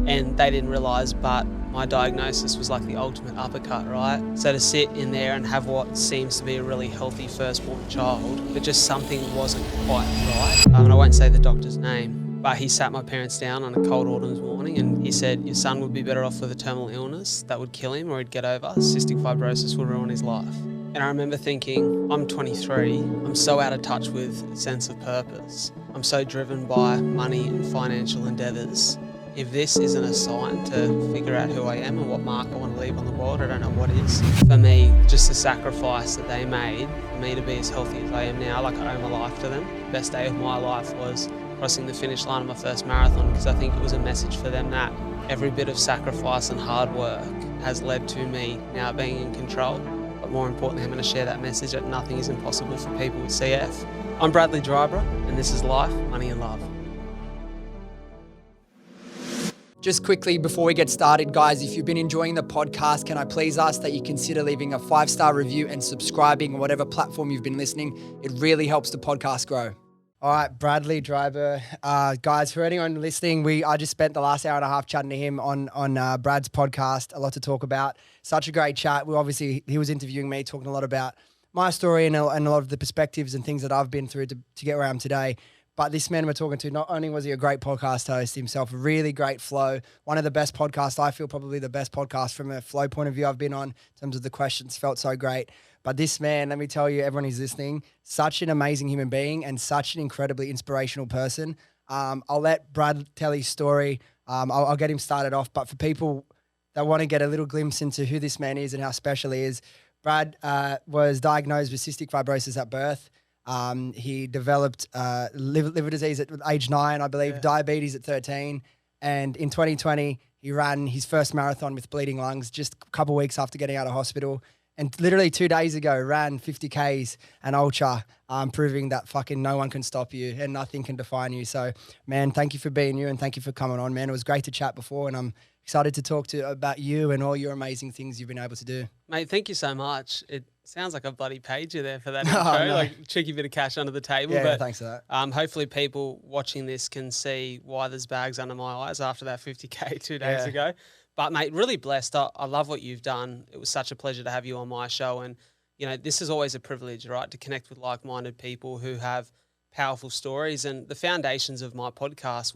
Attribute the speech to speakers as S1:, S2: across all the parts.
S1: and they didn't realise, but my diagnosis was like the ultimate uppercut, right? So to sit in there and have what seems to be a really healthy firstborn child, but just something wasn't quite right. And I won't say the doctor's name, but he sat my parents down on a cold autumn's morning and he said, your son would be better off with a terminal illness that would kill him or he'd get over. Cystic fibrosis will ruin his life. And I remember thinking, I'm 23, I'm so out of touch with a sense of purpose. I'm so driven by money and financial endeavours. If this isn't a sign to figure out who I am and what mark I want to leave on the world, I don't know what is. For me, just the sacrifice that they made for me to be as healthy as I am now, like I owe my life to them. The best day of my life was crossing the finish line of my first marathon, because I think it was a message for them that every bit of sacrifice and hard work has led to me now being in control. But more importantly, I'm going to share that message that nothing is impossible for people with CF. I'm Bradley Dryburgh, and this is Life, Money and Love.
S2: Just quickly before we get started, guys, if you've been enjoying the podcast, can I please ask that you consider leaving a 5-star review and subscribing on whatever platform you've been listening. It really helps the podcast grow. All right, Bradley Dryburgh. Guys, for anyone listening, I just spent the last hour and a half chatting to him on Brad's podcast. A lot to talk about. Such a great chat. He was interviewing me, talking a lot about my story and a lot of the perspectives and things that I've been through to get where I am today. But this man we're talking to, not only was he a great podcast host himself, really great flow, one of the best podcasts, I feel probably the best podcast from a flow point of view I've been on in terms of the questions, felt so great. But this man, let me tell you, everyone who's listening, such an amazing human being and such an incredibly inspirational person. I'll let Brad tell his story. I'll get him started off. But for people that want to get a little glimpse into who this man is and how special he is, Brad was diagnosed with cystic fibrosis at birth. He developed liver disease at age 9, I believe, diabetes at 13. And in 2020, he ran his first marathon with bleeding lungs just a couple of weeks after getting out of hospital. And literally 2 days ago, ran 50 Ks and ultra, proving that fucking no one can stop you and nothing can define you. So, man, thank you for being you and thank you for coming on, man. It was great to chat before, and I'm excited to talk about you and all your amazing things you've been able to do.
S1: Mate, thank you so much. It sounds like I bloody paid you there for that intro, like cheeky bit of cash under the table.
S2: Yeah,
S1: but
S2: thanks for that.
S1: Hopefully people watching this can see why there's bags under my eyes after that 50K 2 days ago. But, mate, really blessed. I love what you've done. It was such a pleasure to have you on my show. And, you know, this is always a privilege, right, to connect with like-minded people who have powerful stories. And the foundations of my podcast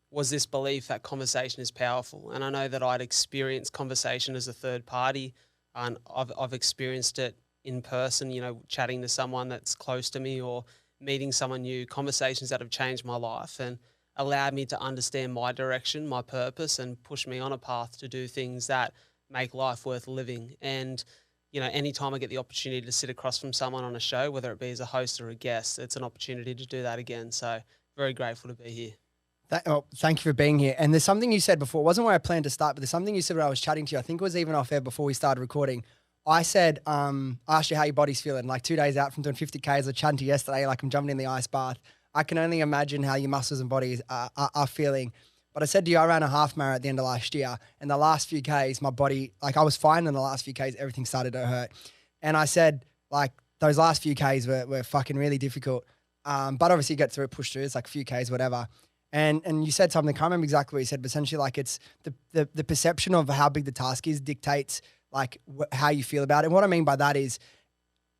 S1: was this belief that conversation is powerful. And I know that I'd experienced conversation as a third party, and I've experienced it in person, you know, chatting to someone that's close to me or meeting someone new, conversations that have changed my life and allowed me to understand my direction, my purpose, and push me on a path to do things that make life worth living. And, you know, anytime I get the opportunity to sit across from someone on a show, whether it be as a host or a guest, it's an opportunity to do that again. So very grateful to be here.
S2: Thank you for being here. And there's something you said before. It wasn't where I planned to start, but there's something you said when I was chatting to you. I think it was even off air before we started recording. I said, I asked you how your body's feeling. Like 2 days out from doing 50Ks, I chatted to you yesterday, like I'm jumping in the ice bath. I can only imagine how your muscles and bodies are feeling. But I said to you, I ran a half marathon at the end of last year. And the last few Ks, my body, like I was fine. And the last few Ks, everything started to hurt. And I said, like, those last few Ks were fucking really difficult. But obviously you get through it, push through. It's like a few Ks, whatever. And you said something, I can't remember exactly what you said, but essentially like it's the perception of how big the task is dictates like how you feel about it. And what I mean by that is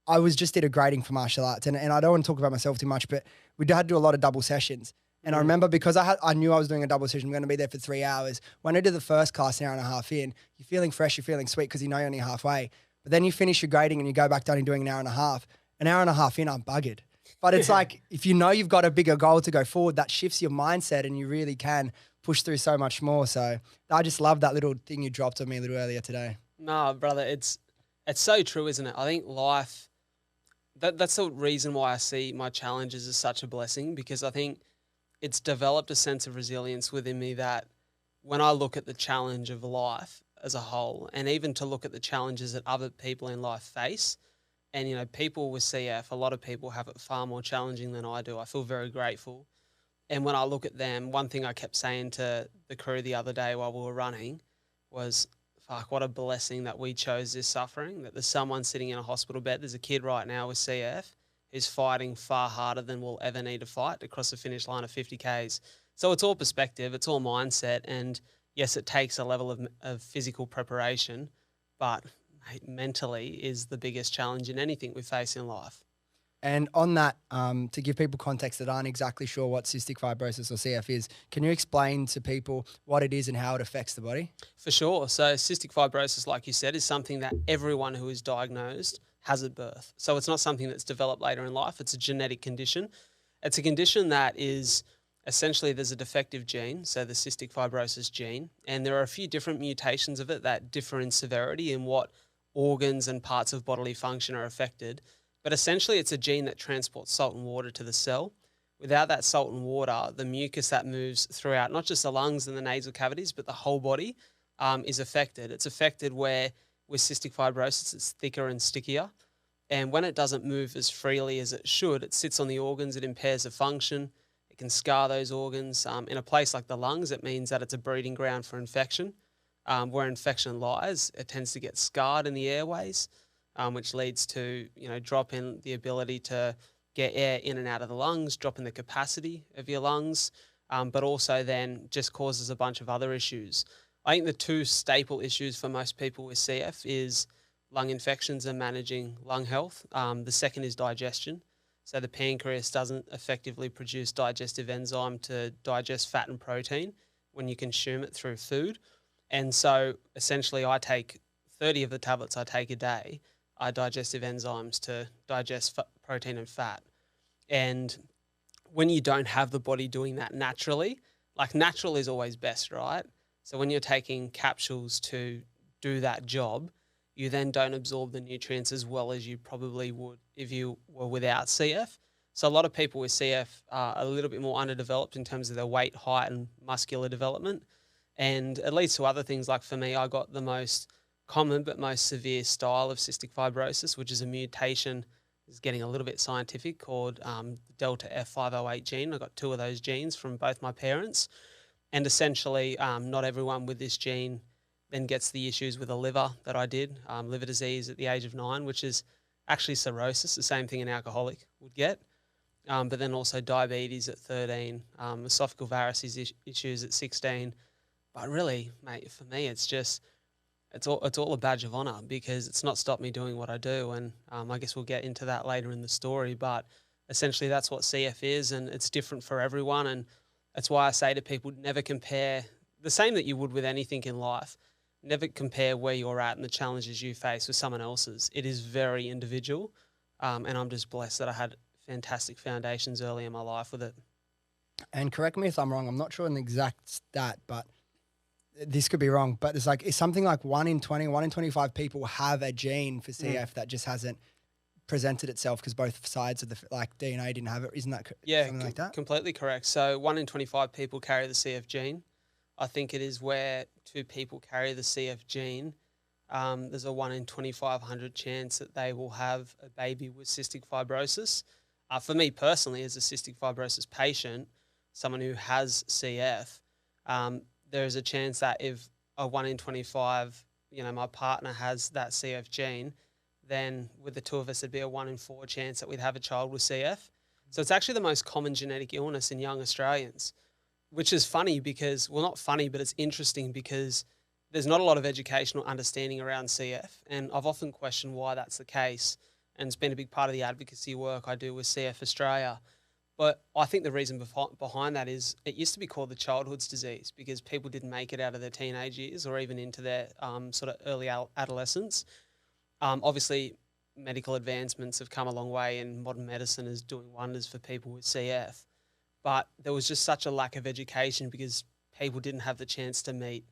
S2: I did a grading for martial arts and I don't want to talk about myself too much, but we had to do a lot of double sessions. And I remember because I knew I was doing a double session, I'm going to be there for 3 hours. When I did the first class, an hour and a half in, you're feeling fresh, you're feeling sweet because you know you're only halfway. But then you finish your grading and you go back down and doing an hour and a half. An hour and a half in, I'm buggered. But it's like, if you know you've got a bigger goal to go forward, that shifts your mindset and you really can push through so much more. So I just love that little thing you dropped on me a little earlier today.
S1: No, brother, it's so true, isn't it? I think life, that's the reason why I see my challenges as such a blessing, because I think it's developed a sense of resilience within me that when I look at the challenge of life as a whole, and even to look at the challenges that other people in life face, and, you know, people with CF, a lot of people have it far more challenging than I do. I feel very grateful. And when I look at them, one thing I kept saying to the crew the other day while we were running was, fuck, what a blessing that we chose this suffering, that there's someone sitting in a hospital bed. There's a kid right now with CF who's fighting far harder than we'll ever need to fight to cross the finish line of 50 Ks. So it's all perspective. It's all mindset. And, yes, it takes a level of physical preparation, but mate, mentally is the biggest challenge in anything we face in life.
S2: And on that, to give people context that aren't exactly sure what cystic fibrosis or CF is, can you explain to people what it is and how it affects the body?
S1: For sure. So cystic fibrosis, like you said, is something that everyone who is diagnosed has at birth. So it's not something that's developed later in life. It's a genetic condition. It's a condition that is essentially there's a defective gene, so the cystic fibrosis gene, and there are a few different mutations of it that differ in severity in what organs and parts of bodily function are affected. But essentially it's a gene that transports salt and water to the cell. Without that salt and water, the mucus that moves throughout, not just the lungs and the nasal cavities, but the whole body is affected. It's affected where with cystic fibrosis, it's thicker and stickier. And when it doesn't move as freely as it should, it sits on the organs, it impairs the function, it can scar those organs. In a place like the lungs, it means that it's a breeding ground for infection. Where infection lies, it tends to get scarred in the airways, which leads to, drop in the ability to get air in and out of the lungs, drop in the capacity of your lungs, but also then just causes a bunch of other issues. I think the two staple issues for most people with CF is lung infections and managing lung health. The second is digestion. So the pancreas doesn't effectively produce digestive enzyme to digest fat and protein when you consume it through food. And so essentially I take 30 of the tablets I take a day are digestive enzymes to digest protein and fat. And when you don't have the body doing that naturally, like natural is always best, right? So when you're taking capsules to do that job, you then don't absorb the nutrients as well as you probably would if you were without CF. So a lot of people with CF are a little bit more underdeveloped in terms of their weight, height, and muscular development. And it leads to other things like for me, I got the most common but most severe style of cystic fibrosis, which is a mutation, is getting a little bit scientific, called delta F508 gene. I got two of those genes from both my parents. And essentially, not everyone with this gene then gets the issues with the liver that I did, liver disease at the age of 9, which is actually cirrhosis, the same thing an alcoholic would get. But then also diabetes at 13, esophageal varices issues at 16. But really, mate, for me, it's all a badge of honour because it's not stopped me doing what I do. And I guess we'll get into that later in the story. But essentially, that's what CF is, and it's different for everyone. And that's why I say to people, never compare, the same that you would with anything in life, never compare where you're at and the challenges you face with someone else's. It is very individual. And I'm just blessed that I had fantastic foundations early in my life with it.
S2: And correct me if I'm wrong, I'm not sure on the exact stat, but this could be wrong, but it's something like 1 in 20, 1 in 25 people have a gene for CF that just hasn't presented itself because both sides of the DNA didn't have it. Isn't that something like that?
S1: Completely correct. So 1 in 25 people carry the CF gene. I think it is where 2 people carry the CF gene. There's a 1 in 2,500 chance that they will have a baby with cystic fibrosis. For me personally, as a cystic fibrosis patient, someone who has CF, there is a chance that if a 1 in 25, my partner has that CF gene, then with the two of us, it'd be a 1 in 4 chance that we'd have a child with CF. So it's actually the most common genetic illness in young Australians, which is funny because, well, not funny, but it's interesting because there's not a lot of educational understanding around CF. And I've often questioned why that's the case. And it's been a big part of the advocacy work I do with CF Australia. But I think the reason behind that is it used to be called the childhood's disease because people didn't make it out of their teenage years or even into their sort of early adolescence. Obviously, medical advancements have come a long way and modern medicine is doing wonders for people with CF. But there was just such a lack of education because people didn't have the chance to meet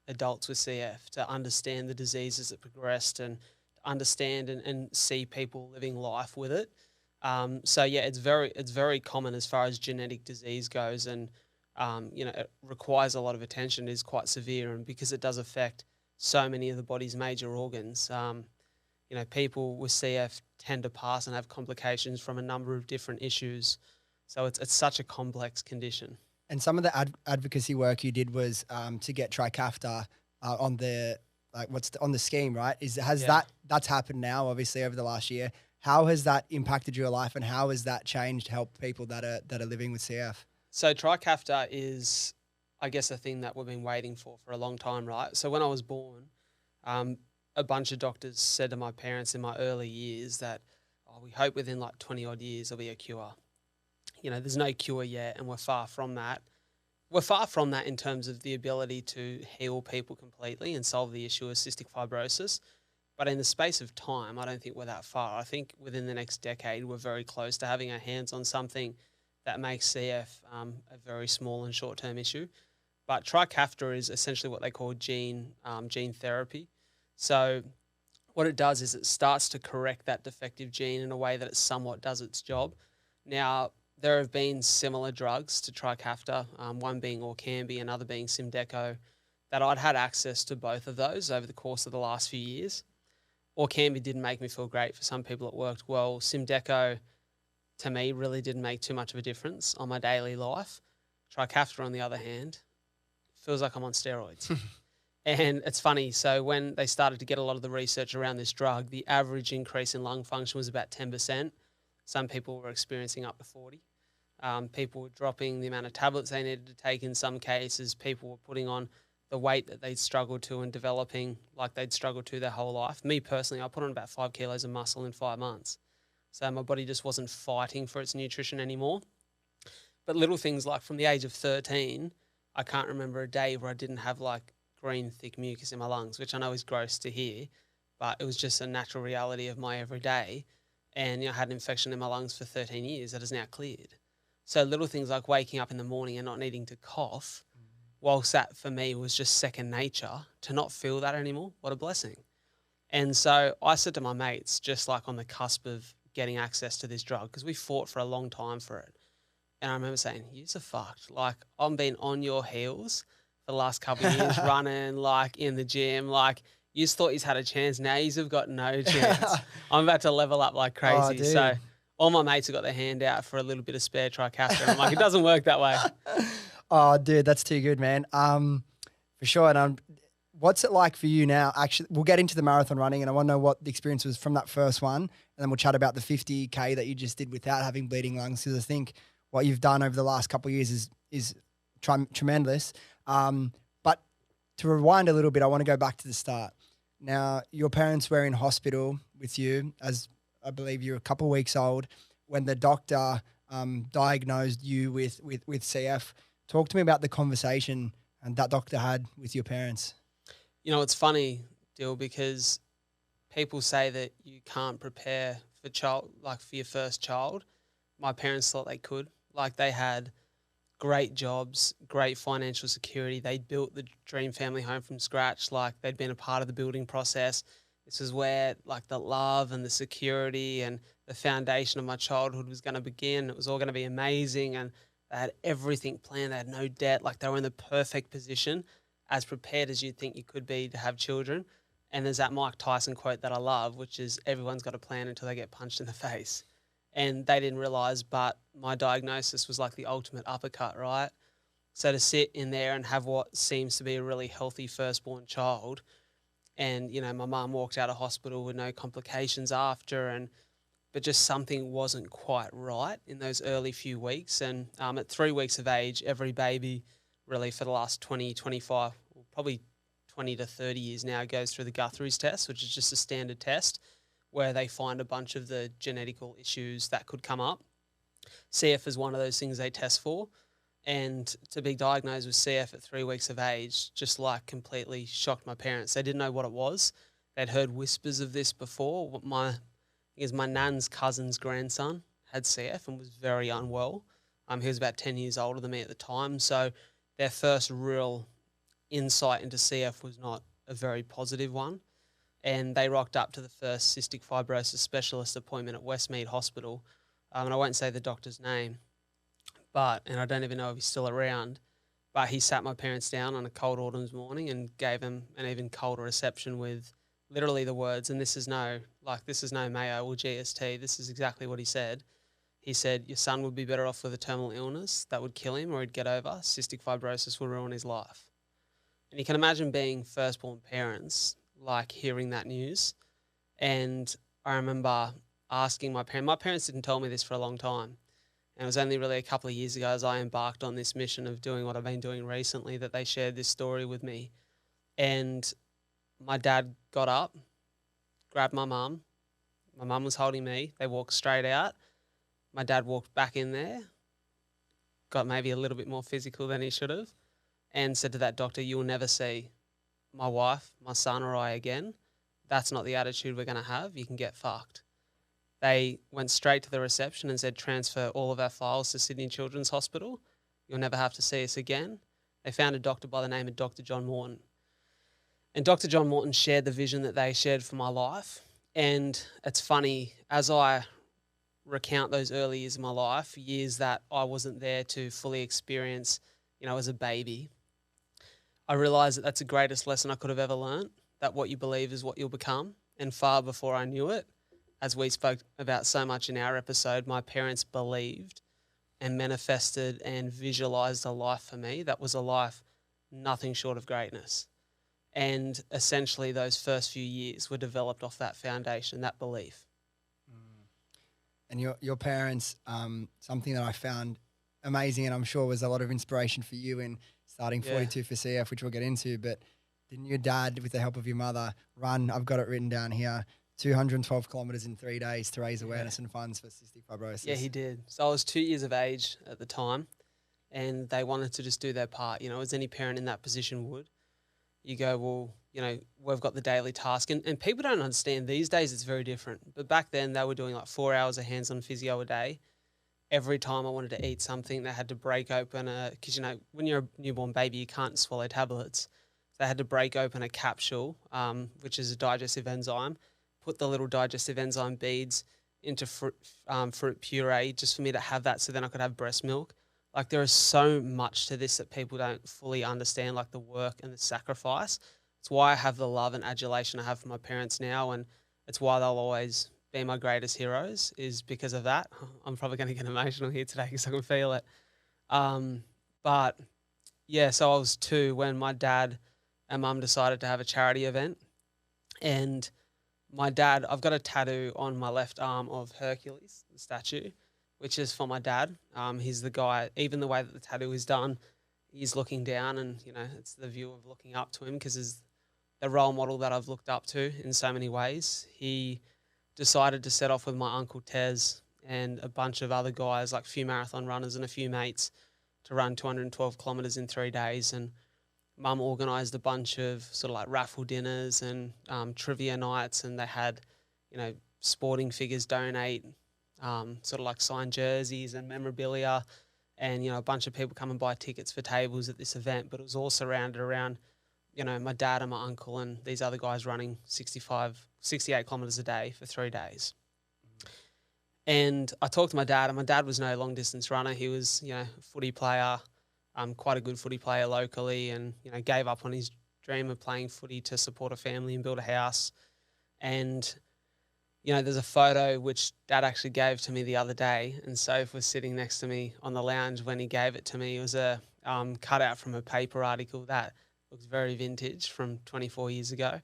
S1: adults with CF, to understand the diseases that progressed and understand and see people living life with it. So yeah, it's very common as far as genetic disease goes, and it requires a lot of attention. It is quite severe, and because it does affect so many of the body's major organs, people with CF tend to pass and have complications from a number of different issues. So it's such a complex condition.
S2: And some of the advocacy work you did was to get Trikafta on the on the scheme, right? That's happened now, obviously, over the last year. How has that impacted your life, and how has that helped people that are living with CF?
S1: So Trikafta is, I guess, a thing that we've been waiting for a long time, right? So when I was born, a bunch of doctors said to my parents in my early years that, oh, we hope within like 20 odd years there'll be a cure. You know, there's no cure yet, and we're far from that. We're far from that in terms of the ability to heal people completely and solve the issue of cystic fibrosis. But in the space of time, I don't think we're that far. I think within the next decade, we're very close to having our hands on something that makes CF a very small and short-term issue. But Trikafta is essentially what they call gene therapy. So what it does is it starts to correct that defective gene in a way that it somewhat does its job. Now, there have been similar drugs to Trikafta, one being Orkambi, another being Symdeko, that I'd had access to both of those over the course of the last few years. Orkambi didn't make me feel great. For some people it worked well. Symdeko, to me, really didn't make too much of a difference on my daily life. Trikafta, on the other hand, feels like I'm on steroids. And it's funny, so when they started to get a lot of the research around this drug, the average increase in lung function was about 10%. Some people were experiencing up to 40. People were dropping the amount of tablets they needed to take in some cases. People were putting on the weight that they'd struggled to and developing like they'd struggled to their whole life. Me personally, I put on about 5 kilos of muscle in 5 months. So my body just wasn't fighting for its nutrition anymore. But little things like from the age of 13, I can't remember a day where I didn't have like green, thick mucus in my lungs, which I know is gross to hear, but it was just a natural reality of my everyday. And I had an infection in my lungs for 13 years that is now cleared. So little things like waking up in the morning and not needing to cough, whilst that for me was just second nature, to not feel that anymore, what a blessing. And so I said to my mates, just like on the cusp of getting access to this drug, because we fought for a long time for it. And I remember saying, yous are fucked. Like, I've been on your heels for the last couple of years, running, like, in the gym. Like, yous thought yous had a chance. Now yous have got no chance. I'm about to level up like crazy.
S2: Oh,
S1: so all my mates have got their hand out for a little bit of spare Trikafta. I'm like, it doesn't work that way.
S2: Oh, dude, that's too good, man. For sure. And what's it like for you now? Actually, we'll get into the marathon running, and I want to know what the experience was from that first one, and then we'll chat about the 50K that you just did without having bleeding lungs, because I think what you've done over the last couple of years is tremendous. But to rewind a little bit, I want to go back to the start. Now, your parents were in hospital with you, as I believe you're a couple of weeks old, when the doctor diagnosed you with CF. Talk to me about the conversation and that doctor had with your parents.
S1: You know, it's funny, Dill, because people say that you can't prepare for your first child. My parents thought they could. Like, they had great jobs, great financial security. They'd built the dream family home from scratch. Like, they'd been a part of the building process. This is where, like, the love and the security and the foundation of my childhood was going to begin. It was all going to be amazing, and they had everything planned. They had no debt. Like, they were in the perfect position, as prepared as you'd think you could be to have children. And there's that Mike Tyson quote that I love, which is, everyone's got a plan until they get punched in the face. And they didn't realise, but my diagnosis was like the ultimate uppercut, right? So to sit in there and have what seems to be a really healthy firstborn child, and, you know, my mum walked out of hospital with no complications after, but just something wasn't quite right in those early few weeks. And at 3 weeks of age, every baby really for the last 20, 25, probably 20 to 30 years now goes through the Guthrie's test, which is just a standard test where they find a bunch of the genetical issues that could come up. CF is one of those things they test for. And to be diagnosed with CF at 3 weeks of age just like completely shocked my parents. They didn't know what it was. They'd heard whispers of this before. My nan's cousin's grandson had CF and was very unwell. He was about 10 years older than me at the time. So their first real insight into CF was not a very positive one. And they rocked up to the first cystic fibrosis specialist appointment at Westmead Hospital. And I won't say the doctor's name, and I don't even know if he's still around, but he sat my parents down on a cold autumn's morning and gave them an even colder reception with literally the words, and this is no Mayo or GST, this is exactly what he said. He said, your son would be better off with a terminal illness that would kill him or he'd get over. Cystic fibrosis will ruin his life. And you can imagine being firstborn parents, like hearing that news. And I remember asking my parents didn't tell me this for a long time, And it was only really a couple of years ago as I embarked on this mission of doing what I've been doing recently that they shared this story with me. And my dad got up, grabbed my mum. My mum was holding me. They walked straight out. My dad walked back in there, got maybe a little bit more physical than he should have, and said to that doctor, "You will never see my wife, my son or I again. That's not the attitude we're going to have. You can get fucked." They went straight to the reception and said, "Transfer all of our files to Sydney Children's Hospital. You'll never have to see us again." They found a doctor by the name of Dr. John Morton. And Dr. John Morton shared the vision that they shared for my life. And it's funny, as I recount those early years of my life, years that I wasn't there to fully experience, as a baby, I realised that that's the greatest lesson I could have ever learned, that what you believe is what you'll become. And far before I knew it, as we spoke about so much in our episode, my parents believed and manifested and visualised a life for me that was a life nothing short of greatness. And essentially those first few years were developed off that foundation, that belief.
S2: And your parents, something that I found amazing and I'm sure was a lot of inspiration for you in starting 42 for CF, which we'll get into, but didn't your dad, with the help of your mother, run, I've got it written down here, 212 kilometres in 3 days to raise awareness and funds for cystic fibrosis?
S1: Yeah, he did. So I was 2 years of age at the time and they wanted to just do their part, as any parent in that position would. You go, well, we've got the daily task. And people don't understand these days it's very different. But back then they were doing like 4 hours of hands-on physio a day. Every time I wanted to eat something, they had to break open because, when you're a newborn baby, you can't swallow tablets. So they had to break open a capsule, which is a digestive enzyme, put the little digestive enzyme beads into fruit puree just for me to have that so then I could have breast milk. Like there is so much to this that people don't fully understand, like the work and the sacrifice. It's why I have the love and adulation I have for my parents now, and it's why they'll always be my greatest heroes, is because of that. I'm probably going to get emotional here today because I can feel it. But yeah, so I was 2 when my dad and mum decided to have a charity event. And my dad, I've got a tattoo on my left arm of Hercules, the statue, which is for my dad. He's the guy, even the way that the tattoo is done, he's looking down and, it's the view of looking up to him because he's the role model that I've looked up to in so many ways. He decided to set off with my uncle Tez and a bunch of other guys, like a few marathon runners and a few mates, to run 212 kilometres in 3 days. And mum organised a bunch of sort of like raffle dinners and trivia nights, and they had, sporting figures donate, sort of like signed jerseys and memorabilia, and, a bunch of people come and buy tickets for tables at this event. But it was all surrounded around, my dad and my uncle and these other guys running 68 kilometres a day for 3 days. And I talked to my dad, and my dad was no long distance runner. He was, a footy player, quite a good footy player locally, and, gave up on his dream of playing footy to support a family and build a house. And, there's a photo which Dad actually gave to me the other day, and Soph was sitting next to me on the lounge when he gave it to me. It was a cutout from a paper article that looks very vintage from 24 years ago.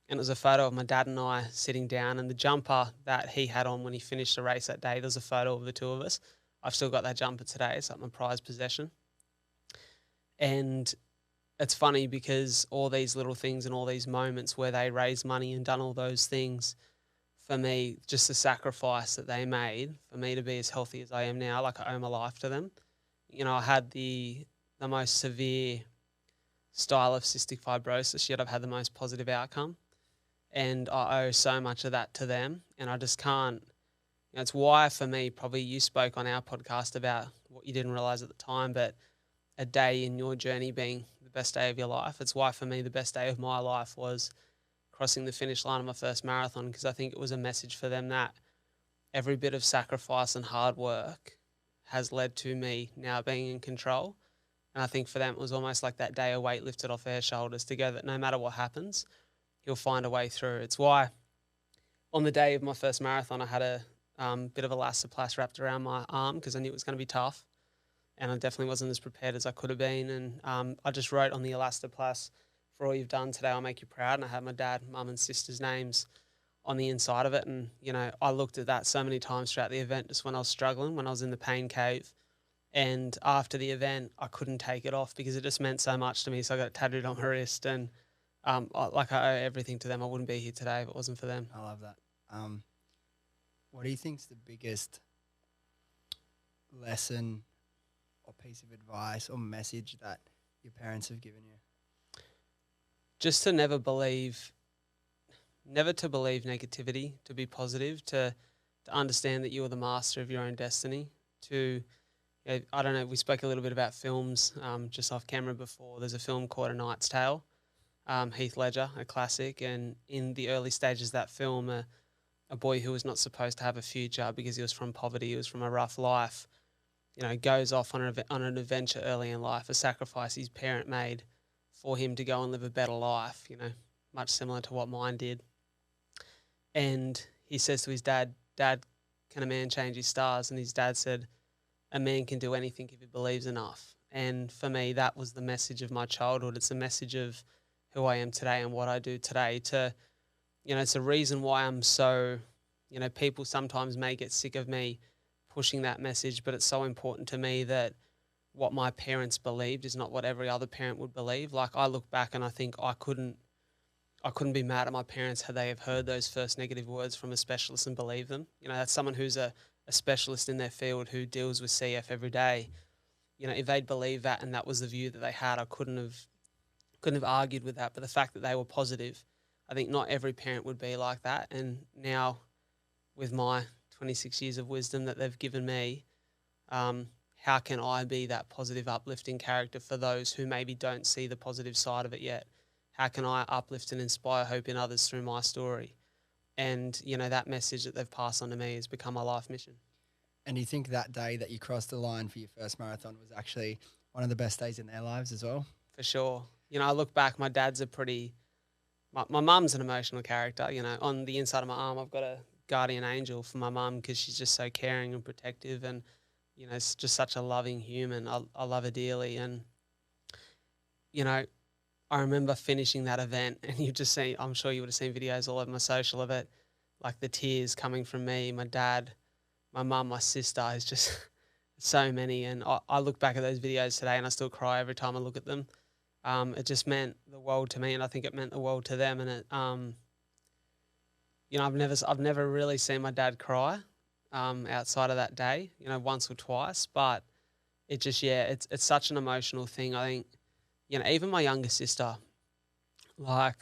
S1: And it was a photo of my dad and I sitting down, and the jumper that he had on when he finished the race that day, there's a photo of the two of us. I've still got that jumper today. It's like my prized possession. And it's funny because all these little things and all these moments where they raised money and done all those things, for me, just the sacrifice that they made for me to be as healthy as I am now, like I owe my life to them. I had the most severe style of cystic fibrosis, yet I've had the most positive outcome. And I owe so much of that to them. And I just can't, it's why for me, probably you spoke on our podcast about what you didn't realise at the time, but a day in your journey being the best day of your life. It's why for me the best day of my life was crossing the finish line of my first marathon, because I think it was a message for them that every bit of sacrifice and hard work has led to me now being in control. And I think for them it was almost like that day a weight lifted off their shoulders to go that no matter what happens, he'll find a way through. It's why on the day of my first marathon I had a bit of elastoplast wrapped around my arm because I knew it was going to be tough. And I definitely wasn't as prepared as I could have been. And I just wrote on the elastoplast, "For all you've done today, I'll make you proud." And I had my dad, mum and sister's names on the inside of it. And, I looked at that so many times throughout the event, just when I was struggling, when I was in the pain cave. And after the event, I couldn't take it off because it just meant so much to me. So I got it tattooed on my wrist, and I owe everything to them. I wouldn't be here today if it wasn't for them.
S2: I love that. What do you think's the biggest lesson or piece of advice or message that your parents have given you?
S1: Just to never to believe negativity, to be positive, to understand that you are the master of your own destiny. I don't know, we spoke a little bit about films just off camera before. There's a film called A Knight's Tale, Heath Ledger, a classic, and in the early stages of that film, a boy who was not supposed to have a future because he was from poverty, he was from a rough life, goes off on an adventure early in life, a sacrifice his parent made for him to go and live a better life, much similar to what mine did. And he says to his dad, "Dad, can a man change his stars?" And his dad said, "A man can do anything if he believes enough." And for me, that was the message of my childhood. It's a message of who I am today and what I do today. It's a reason why I'm so, people sometimes may get sick of me pushing that message, but it's so important to me that what my parents believed is not what every other parent would believe. Like, I look back and I think I couldn't be mad at my parents had they have heard those first negative words from a specialist and believe them. That's someone who's a specialist in their field who deals with CF every day. If they'd believed that and that was the view that they had, I couldn't have argued with that. But the fact that they were positive, I think not every parent would be like that. And now, with my 26 years of wisdom that they've given me, how can I be that positive, uplifting character for those who maybe don't see the positive side of it yet? How can I uplift and inspire hope in others through my story? And, that message that they've passed on to me has become my life mission.
S2: And do you think that day that you crossed the line for your first marathon was actually one of the best days in their lives as well?
S1: For sure. I look back, my dad's my mum's an emotional character. On the inside of my arm, I've got a guardian angel for my mum because she's just so caring and protective, and, it's just such a loving human. I love her dearly. And, I remember finishing that event, and I'm sure you would have seen videos all over my social of it, like the tears coming from me, my dad, my mum, my sister. Is just so many. And I look back at those videos today and I still cry every time I look at them. It just meant the world to me, and I think it meant the world to them. And it, I've never really seen my dad cry outside of that day, once or twice. But it's such an emotional thing. I think, even my younger sister, her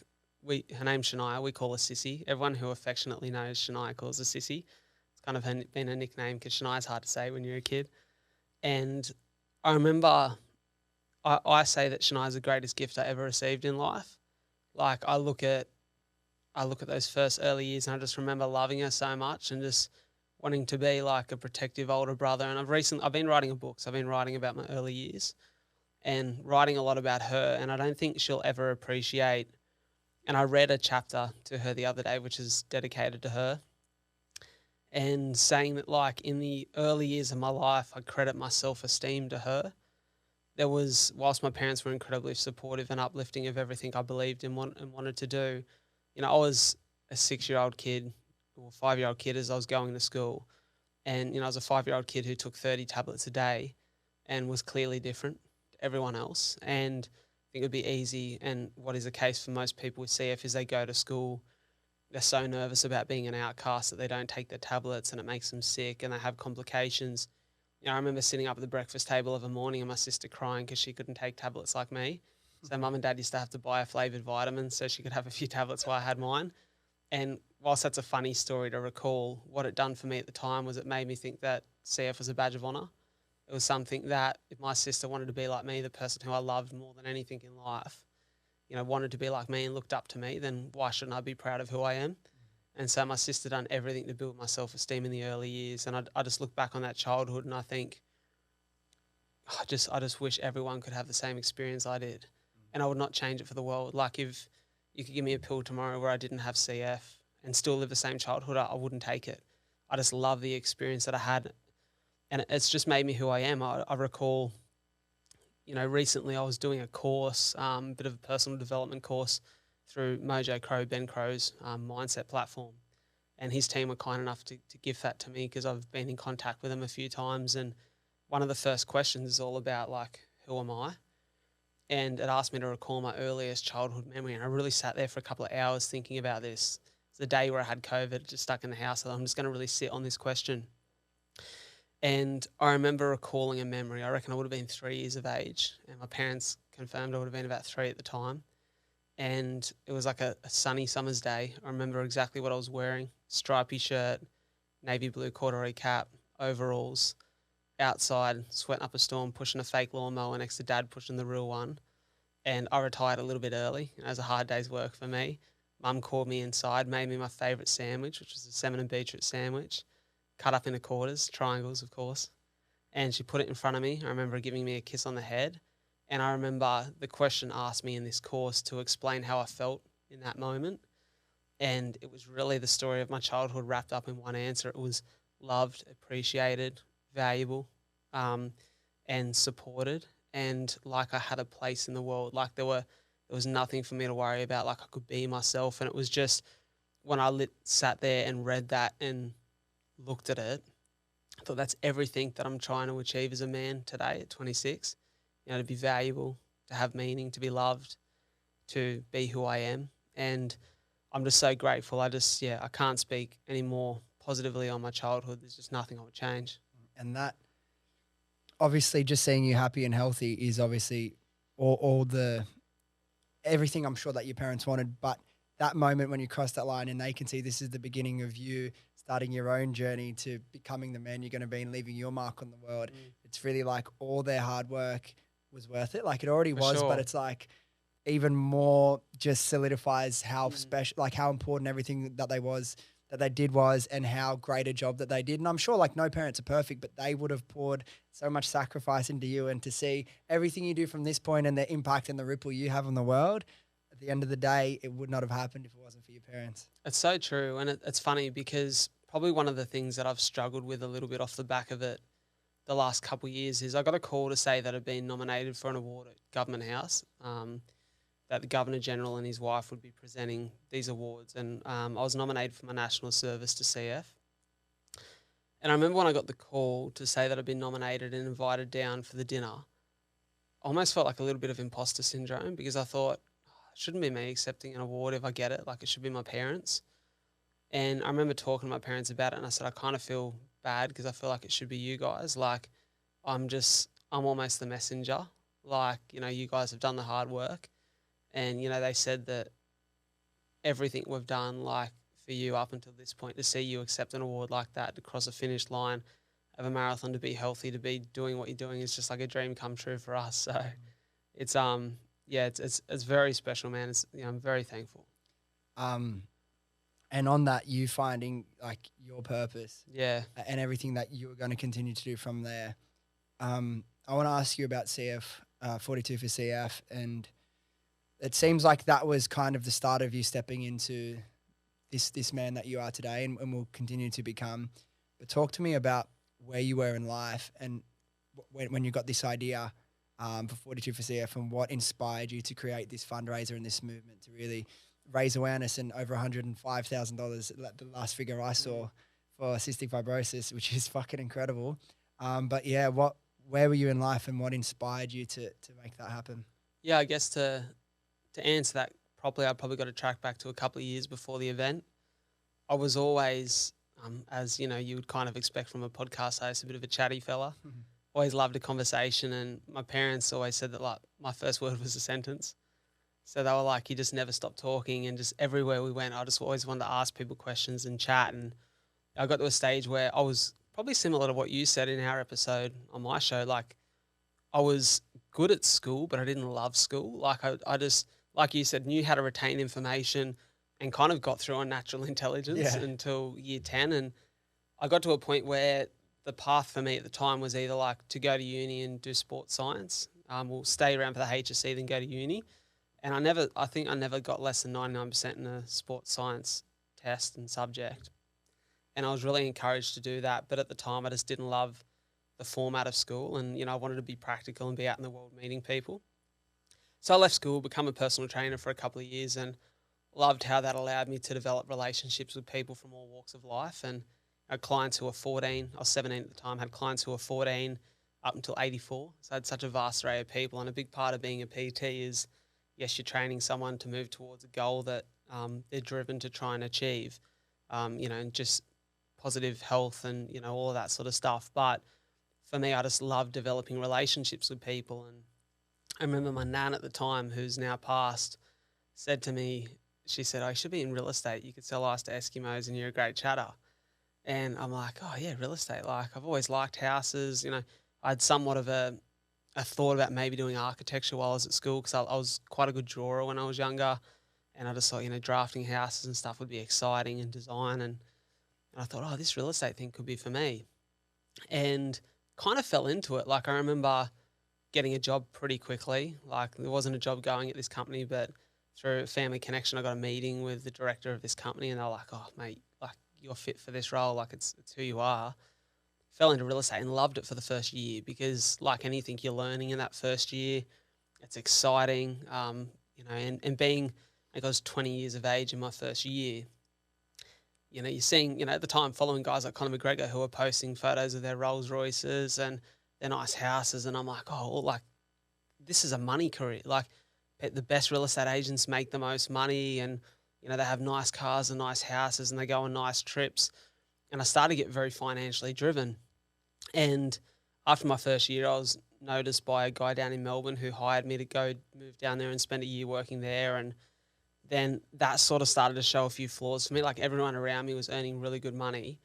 S1: name's Shania, we call her Sissy. Everyone who affectionately knows Shania calls her Sissy. It's kind of been a nickname because Shania's hard to say when you're a kid. And I remember I say that Shania's the greatest gift I ever received in life. Like, I look at those first early years and I just remember loving her so much and just wanting to be like a protective older brother. And I've been writing a book, so I've been writing about my early years and writing a lot about her, and I don't think she'll ever appreciate. And I read a chapter to her the other day, which is dedicated to her, and saying that, like, in the early years of my life, I credit my self-esteem to her. Whilst my parents were incredibly supportive and uplifting of everything I believed in and wanted to do, I was a 6-year-old kid or 5-year-old kid as I was going to school. And, I was a 5-year-old kid who took 30 tablets a day and was clearly different to everyone else. And I think it would be easy, and what is the case for most people with CF is they go to school, they're so nervous about being an outcast that they don't take their tablets and it makes them sick and they have complications. I remember sitting up at the breakfast table of a morning and my sister crying because she couldn't take tablets like me. So mum and dad used to have to buy her flavoured vitamins so she could have a few tablets while I had mine. And whilst that's a funny story to recall, what it done for me at the time was it made me think that CF was a badge of honour. It was something that if my sister wanted to be like me, the person who I loved more than anything in life, wanted to be like me and looked up to me, then why shouldn't I be proud of who I am? And so my sister done everything to build my self-esteem in the early years. And I just look back on that childhood and I think, I just wish everyone could have the same experience I did. And I would not change it for the world. Like, if you could give me a pill tomorrow where I didn't have CF and still live the same childhood, I wouldn't take it. I just love the experience that I had. And it's just made me who I am. I recall, recently I was doing a course, bit of a personal development course through Mojo Crow, Ben Crow's mindset platform. And his team were kind enough to give that to me because I've been in contact with them a few times. And one of the first questions is all about, like, who am I? And it asked me to recall my earliest childhood memory. And I really sat there for a couple of hours thinking about this. It's the day where I had COVID, just stuck in the house. So I'm just going to really sit on this question. And I remember recalling a memory. I reckon I would have been 3 years of age. And my parents confirmed I would have been about 3 at the time. And it was like a sunny summer's day. I remember exactly what I was wearing: stripy shirt, navy blue corduroy cap, overalls, outside, sweating up a storm, pushing a fake lawnmower next to Dad pushing the real one. And I retired a little bit early. It was a hard day's work for me. Mum called me inside, made me my favourite sandwich, which was a salmon and beetroot sandwich, cut up into quarters, triangles, of course. And she put it in front of me. I remember her giving me a kiss on the head. And I remember the question asked me in this course to explain how I felt in that moment. And it was really the story of my childhood wrapped up in one answer. It was loved, appreciated, valuable, and supported. And like I had a place in the world, like there was nothing for me to worry about, like I could be myself. And it was just when I sat there and read that and looked at it, I thought that's everything that I'm trying to achieve as a man today at 26. You know, to be valuable, to have meaning, to be loved, to be who I am. And I'm just so grateful. I can't speak any more positively on my childhood. There's just nothing I would change.
S2: And that, obviously, just seeing you happy and healthy is obviously all the, everything I'm sure that your parents wanted. But that moment when you cross that line and they can see this is the beginning of you starting your own journey to becoming the man you're going to be and leaving your mark on the world, it's really like all their hard work was worth it. Like it already was,
S1: sure.
S2: But it's like even more just solidifies how special, like how important everything that they did was, and how great a job that they did. And I'm sure like no parents are perfect, but they would have poured so much sacrifice into you, and to see everything you do from this point and the impact and the ripple you have on the world, at the end of the day, it would not have happened if it wasn't for your parents.
S1: It's so true. And it's funny because probably one of the things that I've struggled with a little bit off the back of it the last couple of years is I got a call to say that I'd been nominated for an award at Government House, that the Governor-General and his wife would be presenting these awards. And I was nominated for my national service to CF. And I remember when I got the call to say that I'd been nominated and invited down for the dinner, I almost felt like a little bit of imposter syndrome, because I thought, it shouldn't be me accepting an award if I get it. Like, it should be my parents. And I remember talking to my parents about it, and I said, I kind of feel bad because I feel like it should be you guys. Like, I'm almost the messenger. Like, you know, you guys have done the hard work. And, you know, they said that everything we've done, like, for you up until this point, to see you accept an award like that, to cross a finish line of a marathon, to be healthy, to be doing what you're doing, is just like a dream come true for us. So it's it's very special, man. I'm very thankful.
S2: And on that, you finding like your purpose,
S1: and
S2: everything that you are going to continue to do from there. I want to ask you about CF, 42 for CF, and it seems like that was kind of the start of you stepping into this man that you are today, and will continue to become. But talk to me about where you were in life and when you got this idea for 42 for CF, and what inspired you to create this fundraiser and this movement to really raise awareness, and over $105,000, the last figure I saw, for cystic fibrosis, which is fucking incredible. But yeah, where were you in life, and what inspired you to make that happen?
S1: Yeah, I guess to answer that properly, I probably got to track back to a couple of years before the event. I was always, as you know, you would kind of expect from a podcast host, a bit of a chatty fella. Always loved a conversation, and my parents always said that, like, my first word was a sentence. So they were like, you just never stop talking, and just everywhere we went, I just always wanted to ask people questions and chat. And I got to a stage where I was probably similar to what you said in our episode on my show. Like, I was good at school, but I didn't love school. Like, I just, like you said, knew how to retain information and kind of got through on natural intelligence until year 10. And I got to a point where the path for me at the time was either like to go to uni and do sports science, or stay around for the HSC, then go to uni. And I think I never got less than 99% in a sports science test and subject. And I was really encouraged to do that. But at the time, I just didn't love the format of school. And, you know, I wanted to be practical and be out in the world meeting people. So I left school, become a personal trainer for a couple of years. And loved how that allowed me to develop relationships with people from all walks of life. And I had clients who were 14, I was 17 at the time, had clients who were 14 up until 84. So I had such a vast array of people. And a big part of being a PT is, yes, you're training someone to move towards a goal that they're driven to try and achieve, and just positive health and, all of that sort of stuff. But for me, I just love developing relationships with people. And I remember my nan at the time, who's now passed, said to me, she said, "I should be in real estate. You could sell ice to Eskimos and you're a great chatter." And I'm like, "Oh yeah, real estate. Like, I've always liked houses. I had somewhat of a thought about maybe doing architecture while I was at school, because I was quite a good drawer when I was younger. And I just thought, drafting houses and stuff would be exciting, and design. And I thought, oh, this real estate thing could be for me. And kind of fell into it. Like, I remember getting a job pretty quickly. Like, there wasn't a job going at this company, but through a family connection, I got a meeting with the director of this company, and they're like, "Oh, mate, like, you're fit for this role. Like, it's who you are." Fell into real estate and loved it for the first year, because, like anything you're learning in that first year, it's exciting. And being, I was 20 years of age in my first year. You're seeing, at the time, following guys like Conor McGregor, who are posting photos of their Rolls Royces and their nice houses, and I'm like, oh, well, like, this is a money career. Like, the best real estate agents make the most money, and they have nice cars and nice houses, and they go on nice trips. And I started to get very financially driven. And after my first year, I was noticed by a guy down in Melbourne who hired me to go move down there and spend a year working there. And then that sort of started to show a few flaws for me. Like, everyone around me was earning really good money,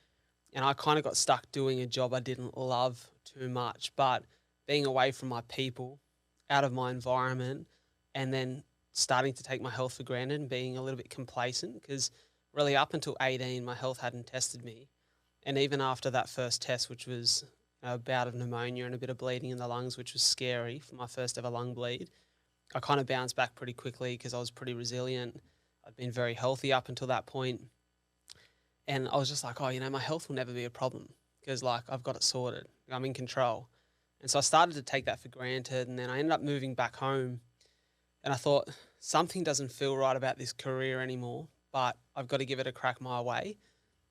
S1: and I kind of got stuck doing a job I didn't love too much. But being away from my people, out of my environment, and then starting to take my health for granted and being a little bit complacent, because really up until 18, my health hadn't tested me. And even after that first test, which was a bout of pneumonia and a bit of bleeding in the lungs, which was scary for my first ever lung bleed, I kind of bounced back pretty quickly because I was pretty resilient. I'd been very healthy up until that point. And I was just like, oh, my health will never be a problem, because, like, I've got it sorted. I'm in control. And so I started to take that for granted. And then I ended up moving back home. And I thought, something doesn't feel right about this career anymore, but I've got to give it a crack my way.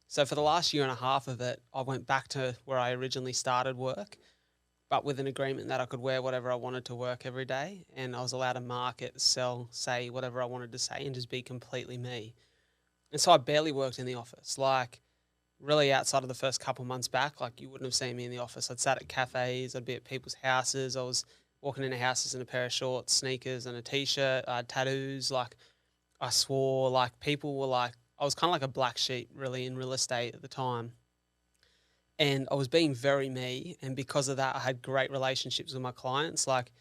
S1: So for the last year and a half of it, I went back to where I originally started work, but with an agreement that I could wear whatever I wanted to work every day, and I was allowed to market, sell, say whatever I wanted to say, and just be completely me. And so I barely worked in the office. Like, really, outside of the first couple months back, like, you wouldn't have seen me in the office. I'd sat at cafes, I'd be at people's houses, I was walking into houses in a pair of shorts, sneakers and a t-shirt, I had tattoos. Like, I swore. Like, people were like, I was kind of like a black sheep really in real estate at the time. And I was being very me. And because of that, I had great relationships with my clients. Like,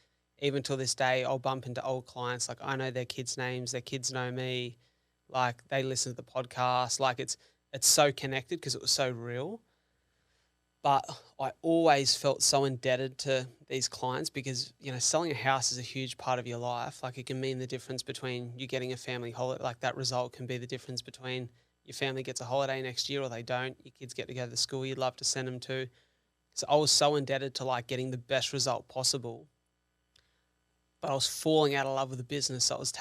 S1: even till this day, I'll bump into old clients. Like, I know their kids' names, their kids know me. Like, they listen to the podcast. Like, it's so connected because it was so real. But I always felt so indebted to these clients because, selling a house is a huge part of your life. Like, it can mean the difference between you getting a family holiday. Like, that result can be the difference between your family gets a holiday next year or they don't. Your kids get to go to the school you'd love to send them to. So I was so indebted to, like, getting the best result possible. But I was falling out of love with the business. So it was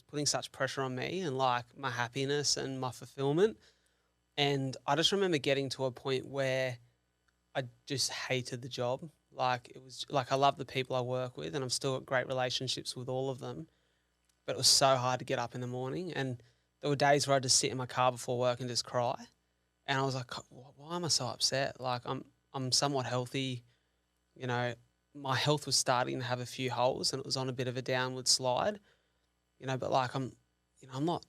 S1: putting such pressure on me and, like, my happiness and my fulfillment. And I just remember getting to a point where I just hated the job. Like, it was like, I love the people I work with and I've still got great relationships with all of them. But it was so hard to get up in the morning. And there were days where I'd just sit in my car before work and just cry. And I was like, why am I so upset? Like, I'm somewhat healthy. My health was starting to have a few holes and it was on a bit of a downward slide. But like, I'm not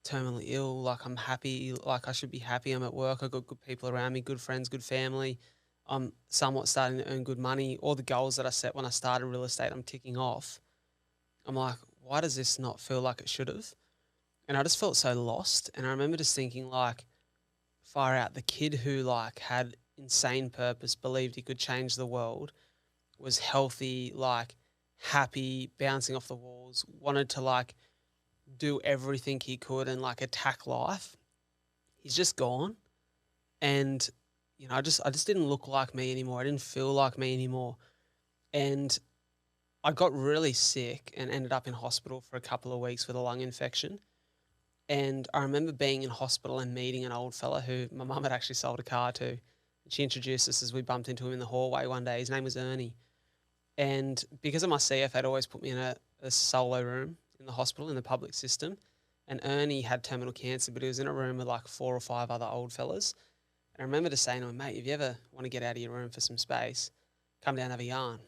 S1: terminally ill. Like, I'm happy. Like, I should be happy. I'm at work. I've got good people around me, good friends, good family. I'm somewhat starting to earn good money. All the goals that I set when I started real estate, I'm ticking off. I'm like, why does this not feel like it should have? And I just felt so lost. And I remember just thinking, like, far out, the kid who, like, had insane purpose, believed he could change the world, was healthy, like, happy, bouncing off the walls, wanted to, like, do everything he could and, like, attack life. He's just gone. And, I just didn't look like me anymore. I didn't feel like me anymore. And I got really sick and ended up in hospital for a couple of weeks with a lung infection. And I remember being in hospital and meeting an old fella who my mum had actually sold a car to. And she introduced us as we bumped into him in the hallway one day. His name was Ernie. And because of my CF, they'd always put me in a solo room in the hospital, in the public system. And Ernie had terminal cancer, but he was in a room with like 4 or 5 other old fellas. And I remember just saying to him, mate, if you ever want to get out of your room for some space, come down and have a yarn.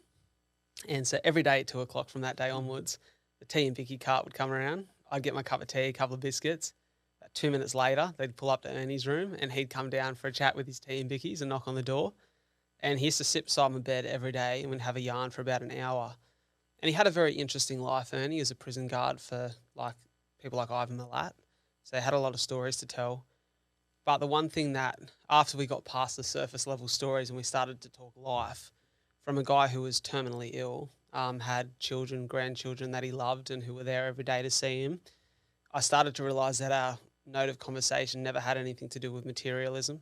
S1: And so every day at 2 o'clock from that day onwards, the tea and picky cart would come around. I'd get my cup of tea, a couple of biscuits. About 2 minutes later, they'd pull up to Ernie's room and he'd come down for a chat with his tea and bickies and knock on the door. And he used to sit beside my bed every day and we'd have a yarn for about an hour. And he had a very interesting life, Ernie. He was a prison guard for like people like Ivan Milat. So he had a lot of stories to tell. But the one thing that, after we got past the surface level stories and we started to talk life, from a guy who was terminally ill, had children, grandchildren that he loved and who were there every day to see him, I started to realise that our note of conversation never had anything to do with materialism.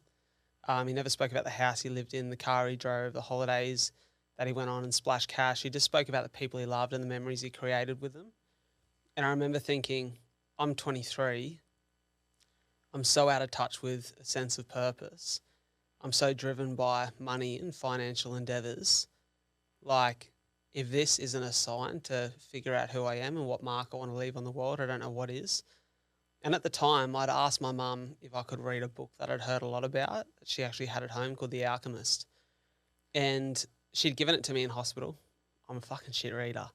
S1: He never spoke about the house he lived in, the car he drove, the holidays that he went on and splashed cash. He just spoke about the people he loved and the memories he created with them. And I remember thinking, I'm 23. I'm so out of touch with a sense of purpose. I'm so driven by money and financial endeavours. Like, if this isn't a sign to figure out who I am and what mark I want to leave on the world, I don't know what is. And at the time, I'd asked my mum if I could read a book that I'd heard a lot about. She actually had at home called The Alchemist. And she'd given it to me in hospital. I'm a fucking shit reader.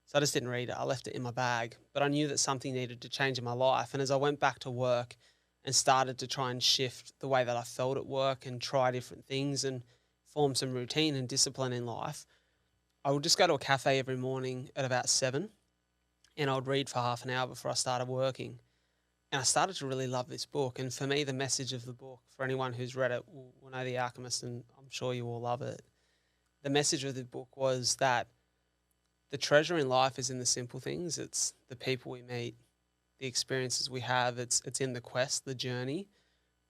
S1: So I just didn't read it. I left it in my bag. But I knew that something needed to change in my life. And as I went back to work and started to try and shift the way that I felt at work and try different things and form some routine and discipline in life, I would just go to a cafe every morning at about 7 and I would read for half an hour before I started working. And I started to really love this book. And for me, the message of the book, for anyone who's read it will know The Alchemist, and I'm sure you all love it. The message of the book was that the treasure in life is in the simple things. It's the people we meet, the experiences we have. It's in the quest, the journey.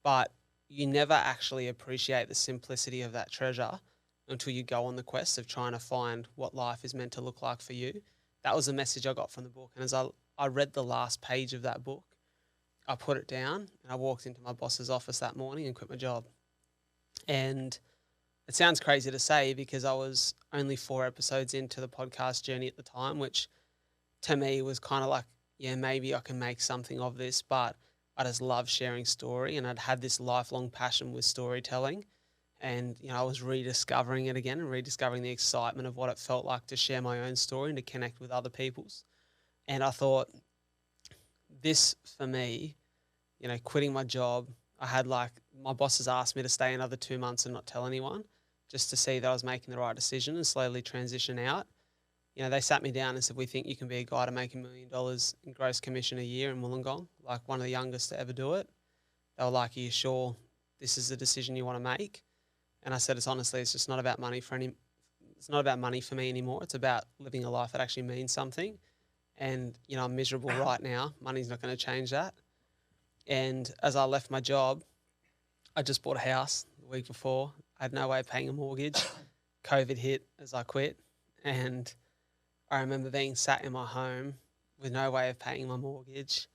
S1: But you never actually appreciate the simplicity of that treasure until you go on the quest of trying to find what life is meant to look like for you. That was the message I got from the book. And as I read the last page of that book, I put it down and I walked into my boss's office that morning and quit my job. And it sounds crazy to say because I was only 4 episodes into the podcast journey at the time, which to me was kind of like, yeah, maybe I can make something of this, but I just love sharing story and I'd had this lifelong passion with storytelling. And, you know, I was rediscovering it again and rediscovering the excitement of what it felt like to share my own story and to connect with other people's. And I thought, this for me, you know, quitting my job, I had like, my bosses asked me to stay another 2 months and not tell anyone just to see that I was making the right decision and slowly transition out. You know, they sat me down and said, we think you can be a guy to make $1 million in gross commission a year in Mullan, like one of the youngest to ever do it. They were like, are you sure this is the decision you want to make? And I said, it's just not about money it's not about money for me anymore. It's about living a life that actually means something. And, you know, I'm miserable right now. Money's not going to change that. And as I left my job, I just bought a house the week before. I had no way of paying a mortgage. COVID hit as I quit. And I remember being sat in my home with no way of paying my mortgage.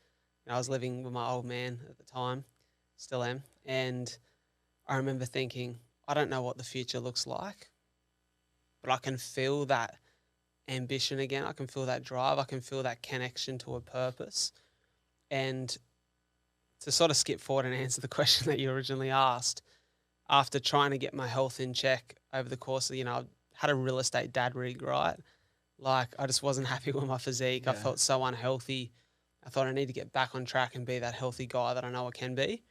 S1: And I was living with my old man at the time, still am. And I remember thinking, I don't know what the future looks like, but I can feel that ambition again. I can feel that drive. I can feel that connection to a purpose. And to sort of skip forward and answer the question that you originally asked, after trying to get my health in check over the course of, you know, I had a real estate dad rig, right? Like, I just wasn't happy with my physique. Yeah. I felt so unhealthy. I thought I need to get back on track and be that healthy guy that I know I can be.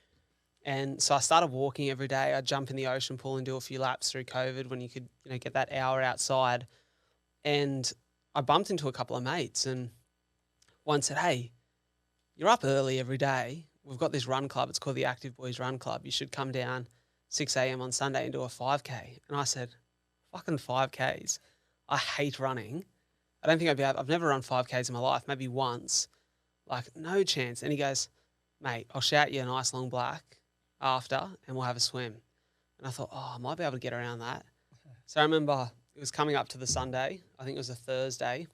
S1: And so I started walking every day. I'd jump in the ocean pool and do a few laps through COVID when you could, you know, get that hour outside. And I bumped into a couple of mates and one said, hey, you're up early every day. We've got this run club. It's called the Active Boys Run Club. You should come down 6 a.m. on Sunday and do a 5K. And I said, fucking 5Ks. I hate running. I don't think I've never run 5Ks in my life, maybe once. Like, no chance. And he goes, mate, I'll shout you a nice long black after and we'll have a swim. And I thought, I might be able to get around that. So I remember it was coming up to the Sunday. I think it was a Thursday.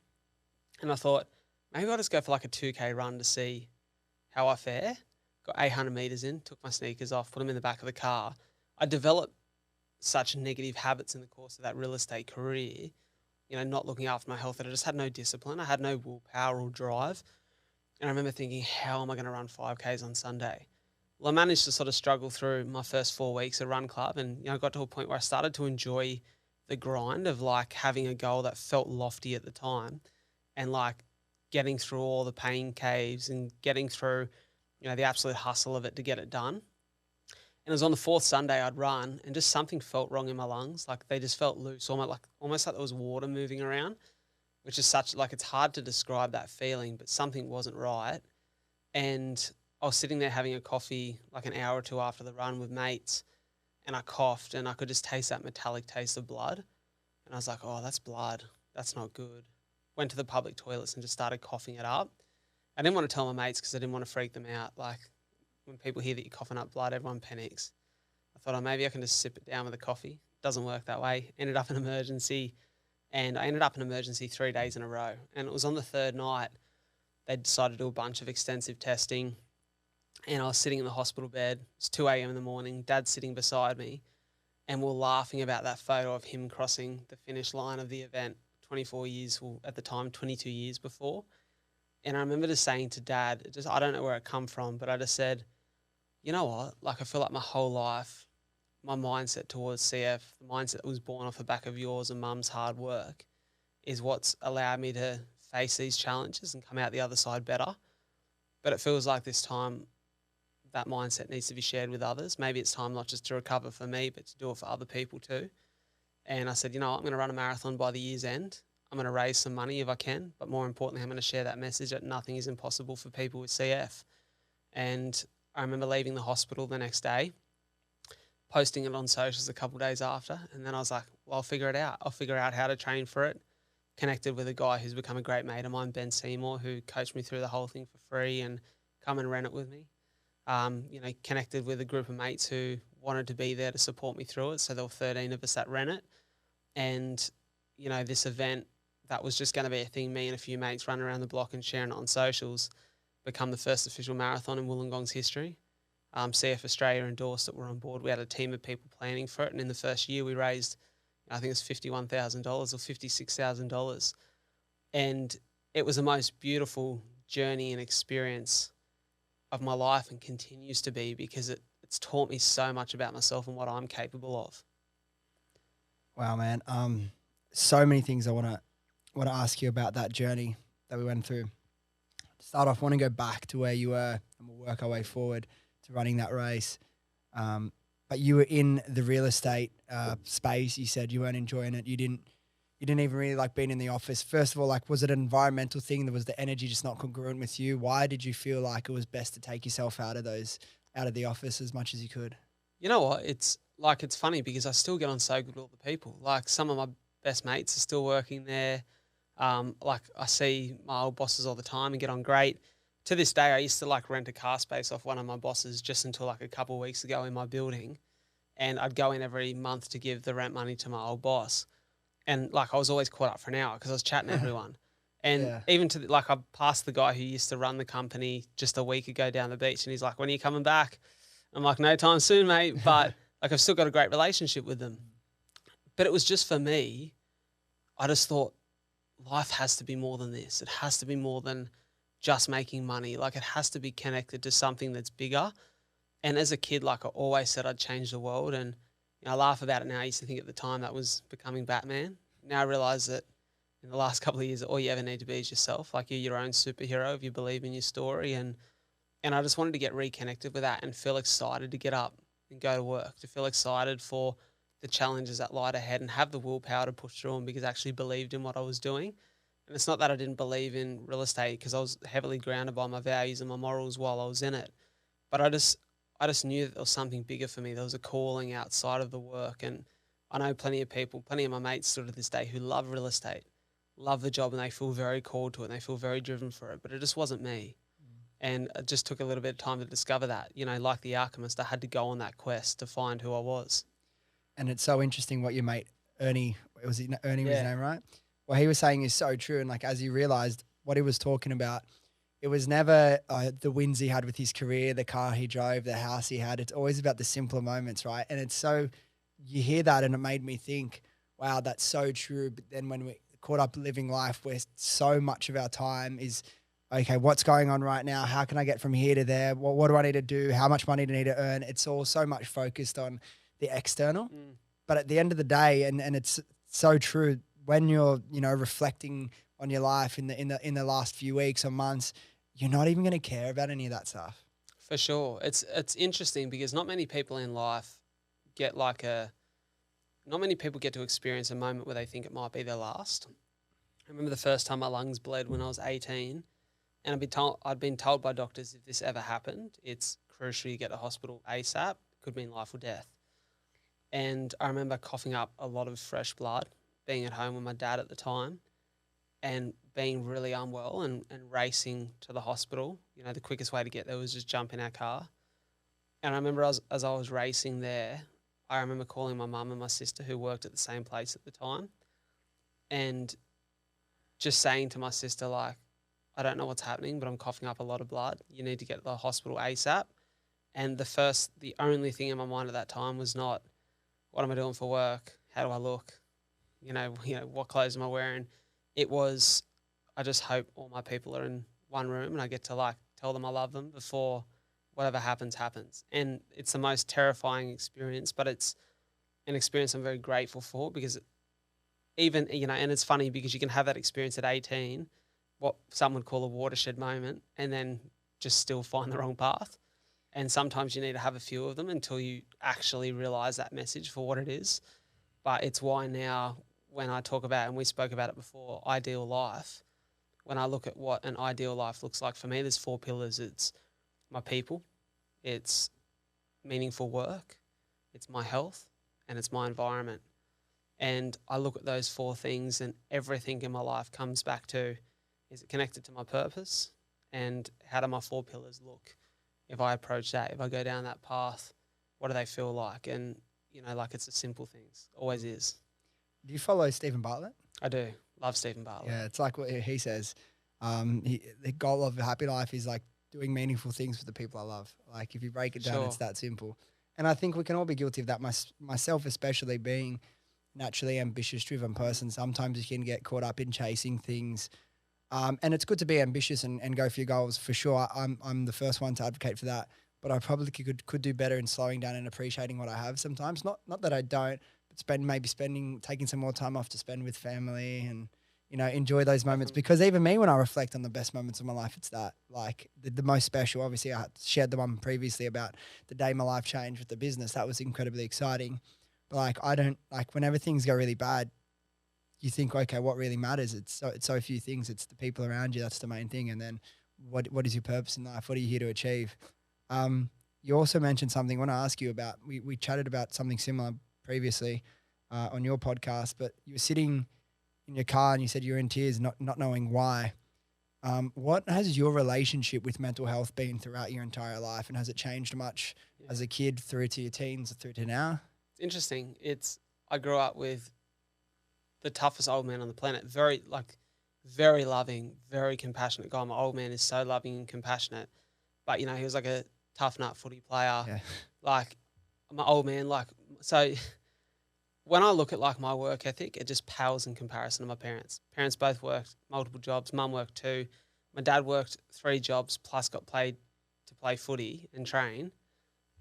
S1: And I thought, maybe I'll just go for like a 2K run to see how I fare. Got 800 metres in, took my sneakers off, put them in the back of the car. I developed such negative habits in the course of that real estate career, not looking after my health, that I just had no discipline. I had no willpower or drive. And I remember thinking, how am I going to run 5Ks on Sunday? Well, I managed to sort of struggle through my first 4 weeks at Run Club, and I got to a point where I started to enjoy the grind of like having a goal that felt lofty at the time, and like getting through all the pain caves and getting through, the absolute hustle of it to get it done. And it was on the fourth Sunday I'd run, and just something felt wrong in my lungs. Like they just felt loose, almost like there was water moving around, which is it's hard to describe that feeling, but something wasn't right. And I was sitting there having a coffee like an hour or two after the run with mates, and I coughed, and I could just taste that metallic taste of blood. And I was like, oh, that's blood. That's not good. Went to the public toilets and just started coughing it up. I didn't want to tell my mates because I didn't want to freak them out. Like, when people hear that you're coughing up blood, everyone panics. I thought, maybe I can just sip it down with a coffee. Doesn't work that way. Ended up in emergency, and I ended up in emergency 3 days in a row. And it was on the third night they decided to do a bunch of extensive testing, and I was sitting in the hospital bed. It's 2 a.m. in the morning. Dad's sitting beside me, and we're laughing about that photo of him crossing the finish line of the event 24 years, well, at the time, 22 years before. And I remember just saying to Dad, I don't know where it come from, but I just said, you know what? Like, I feel like my whole life, my mindset towards CF, the mindset that was born off the back of yours and Mum's hard work, is what's allowed me to face these challenges and come out the other side better. But it feels like this time that mindset needs to be shared with others. Maybe it's time not just to recover for me, but to do it for other people too. And I said, I'm going to run a marathon by the year's end. I'm going to raise some money if I can, but more importantly, I'm going to share that message that nothing is impossible for people with CF. And I remember leaving the hospital the next day, posting it on socials a couple of days after, and then I was like, well, I'll figure it out. I'll figure out how to train for it. Connected with a guy who's become a great mate of mine, Ben Seymour, who coached me through the whole thing for free and come and ran it with me. Connected with a group of mates who wanted to be there to support me through it. So there were 13 of us that ran it. And, this event that was just going to be a thing, me and a few mates running around the block and sharing it on socials, become the first official marathon in Wollongong's history. CF Australia endorsed that we're on board. We had a team of people planning for it. And in the first year we raised, I think it's $51,000 or $56,000. And it was the most beautiful journey and experience of my life, and continues to be, because it's taught me so much about myself and what I'm capable of.
S2: Wow, man. So many things I want to ask you about that journey that we went through. To start off, I want to go back to where you were, and we'll work our way forward to running that race. But you were in the real estate space. You said you weren't enjoying it. You didn't even really like being in the office. First of all, like, was it an environmental thing? Was the energy just not congruent with you? Why did you feel like it was best to take yourself out of the office as much as you could?
S1: You know what? It's funny because I still get on so good with all the people. Like, some of my best mates are still working there. I see my old bosses all the time and get on great. To this day, I used to rent a car space off one of my bosses just until a couple of weeks ago in my building. And I'd go in every month to give the rent money to my old boss. And I was always caught up for an hour because I was chatting to everyone. And even to I passed the guy who used to run the company just a week ago down the beach, and he's like, when are you coming back? I'm like, no time soon, mate. But I've still got a great relationship with them. But it was just, for me, I just thought life has to be more than this. It has to be more than just making money. It has to be connected to something that's bigger. And as a kid, I always said I'd change the world. And I laugh about it now. I used to think at the time that was becoming Batman. Now I realise that in the last couple of years, all you ever need to be is yourself. You're your own superhero if you believe in your story. And I just wanted to get reconnected with that and feel excited to get up and go to work, to feel excited for the challenges that lied ahead and have the willpower to push through them, because I actually believed in what I was doing. And it's not that I didn't believe in real estate, because I was heavily grounded by my values and my morals while I was in it. But I just knew that there was something bigger for me. There was a calling outside of the work. And I know plenty of my mates still to this day who love real estate, love the job, and they feel very called to it and they feel very driven for it. But it just wasn't me. And it just took a little bit of time to discover that. Like the alchemist, I had to go on that quest to find who I was.
S2: And it's so interesting what your mate, Ernie, was his name, right? What he was saying is so true. And as you realized what he was talking about, it was never the wins he had with his career, the car he drove, the house he had. It's always about the simpler moments, right? And it's so, you hear that and it made me think, wow, that's so true. But then when we caught up living life where so much of our time is, okay, what's going on right now? How can I get from here to there? What do I need to do? How much money do I need to earn? It's all so much focused on the external. But at the end of the day, and it's so true, when you're, reflecting on your life in the last few weeks or months, you're not even going to care about any of that stuff.
S1: For sure. It's interesting because not many people in life get not many people get to experience a moment where they think it might be their last. I remember the first time my lungs bled when I was 18, and I'd been told by doctors, if this ever happened, it's crucial you get to hospital ASAP. Could mean life or death. And I remember coughing up a lot of fresh blood, being at home with my dad at the time, and being really unwell and racing to the hospital. The quickest way to get there was just jump in our car. And I remember as I was racing there, I remember calling my mum and my sister who worked at the same place at the time, and just saying to my sister, like, I don't know what's happening, but I'm coughing up a lot of blood. You need to get to the hospital ASAP. And the only thing in my mind at that time was not, what am I doing for work? How do I look? What clothes am I wearing? It was, I just hope all my people are in one room and I get to tell them I love them before whatever happens. And it's the most terrifying experience, but it's an experience I'm very grateful for, because and it's funny because you can have that experience at 18, what some would call a watershed moment, and then just still find the wrong path. And sometimes you need to have a few of them until you actually realize that message for what it is. But it's why now when I talk about, and we spoke about it before, ideal life, when I look at what an ideal life looks like for me, there's 4 pillars. It's my people, it's meaningful work, it's my health, and it's my environment. And I look at those 4 things and everything in my life comes back to, is it connected to my purpose? And how do my 4 pillars look? If I approach that, if I go down that path, what do they feel like? And, it's the simple things. Always is.
S2: Do you follow Stephen Bartlett?
S1: I do. Love Stephen Bartlett.
S2: Yeah, it's like what he says. The goal of a happy life is like doing meaningful things for the people I love. Like if you break it down,
S1: Sure.
S2: It's that simple. And I think we can all be guilty of that. Myself especially, being naturally ambitious, driven person, sometimes you can get caught up in chasing things. And it's good to be ambitious and go for your goals for sure. I'm the first one to advocate for that, but I probably could do better in slowing down and appreciating what I have sometimes. Not that I don't, but taking some more time off to spend with family and, enjoy those moments. Because even me, when I reflect on the best moments of my life, it's that, like the most special. Obviously I shared the one previously about the day my life changed with the business. That was incredibly exciting. But when everything's go really bad, you think, okay, what really matters? It's so few things. It's the people around you. That's the main thing. And then what is your purpose in life? What are you here to achieve? You also mentioned something I want to ask you about. We chatted about something similar previously on your podcast, but you were sitting in your car and you said you were in tears, not knowing why. What has your relationship with mental health been throughout your entire life? And has it changed much as a kid through to your teens, through to now?
S1: It's interesting. I grew up with the toughest old man on the planet. Very loving, very compassionate guy. My old man is so loving and compassionate, but he was like a tough nut footy player.
S2: Yeah.
S1: Like my old man, so when I look at my work ethic, it just pales in comparison to my parents. Parents both worked multiple jobs. Mum worked 2. My dad worked 3 jobs plus got paid to play footy and train,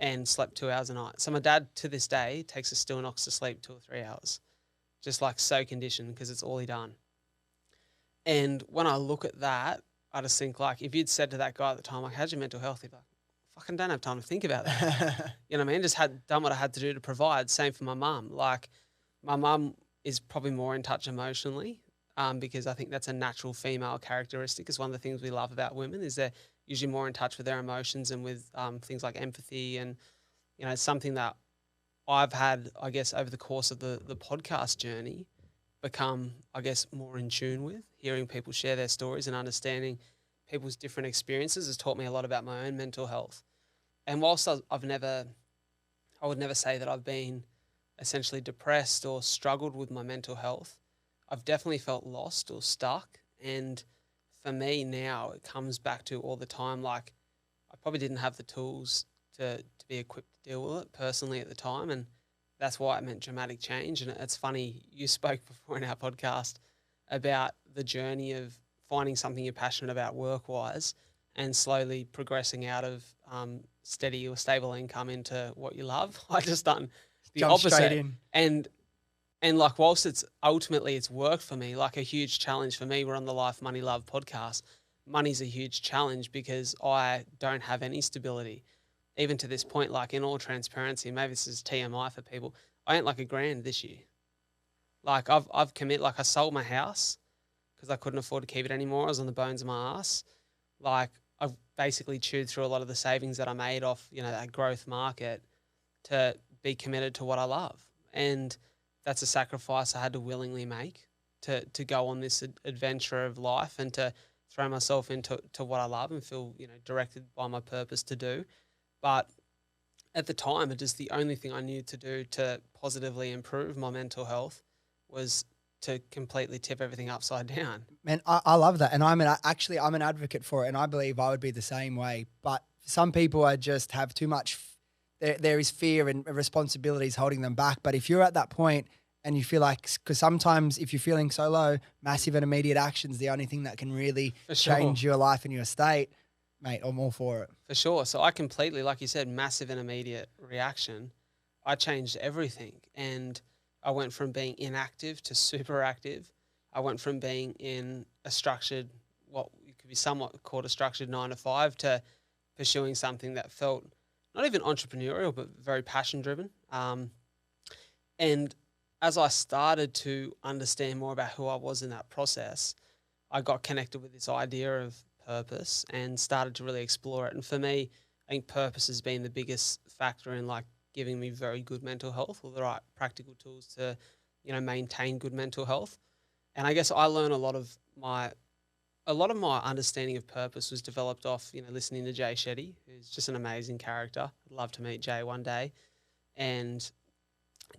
S1: and slept 2 hours a night. So my dad to this day takes a still knocks to sleep 2 or 3 hours. Just so conditioned because it's all he done. And when I look at that, I just think if you'd said to that guy at the time, how's your mental health? He'd be like, fucking don't have time to think about that. You know what I mean? Just had done what I had to do to provide. Same for my mum. My mum is probably more in touch emotionally because I think that's a natural female characteristic. It's one of the things we love about women is they're usually more in touch with their emotions and with things like empathy. And, it's something that I've had, I guess, over the course of the podcast journey, become, I guess, more in tune with. Hearing people share their stories and understanding people's different experiences has taught me a lot about my own mental health. And whilst I would never say that I've been essentially depressed or struggled with my mental health, I've definitely felt lost or stuck and for me now, it comes back to all the time, like I probably didn't have the tools to be equipped to deal with it personally at the time. And that's why it meant dramatic change. And it's funny, you spoke before in our podcast about the journey of finding something you're passionate about work-wise and slowly progressing out of steady or stable income into what you love. I just done the
S2: Jump
S1: opposite.
S2: straight in.
S1: And like, whilst it's worked for me, like a huge challenge for me, we're on the Life, Money, Love podcast. Money's a huge challenge because I don't have any stability. Even to this point, like in all transparency, maybe this is TMI for people, I earned like $1,000 this year. Like I've committed, like I sold my house because I couldn't afford to keep it anymore. I was on the bones of my ass. Like I've basically chewed through a lot of the savings that I made off, that growth market to be committed to what I love. And that's a sacrifice I had to willingly make to go on this adventure of life and to throw myself into what I love and feel, directed by my purpose to do. But at the time, it is the only thing I knew to do to positively improve my mental health was to completely tip everything upside down.
S2: Man, I love that. And I'm an advocate for it. And I believe I would be the same way. But some people are just have too much, there is fear and responsibilities holding them back. But if you're at that point and you feel like, because sometimes if you're feeling so low, massive and immediate action's the only thing that can really change your life and your state, mate, I'm all for it.
S1: For sure. So I completely, like you said, massive and immediate reaction. I changed everything. And I went from being inactive to super active. I went from being in a structured, what could be somewhat called a structured 9 to 5 to pursuing something that felt not even entrepreneurial, but very passion driven. And as I started to understand more about who I was in that process, I got connected with this idea of purpose and started to really explore it. And for me, I think purpose has been the biggest factor in like giving me very good mental health or the right practical tools to, maintain good mental health. And I guess I learned a lot of my understanding of purpose was developed off, listening to Jay Shetty, who's just an amazing character. I'd love to meet Jay one day. And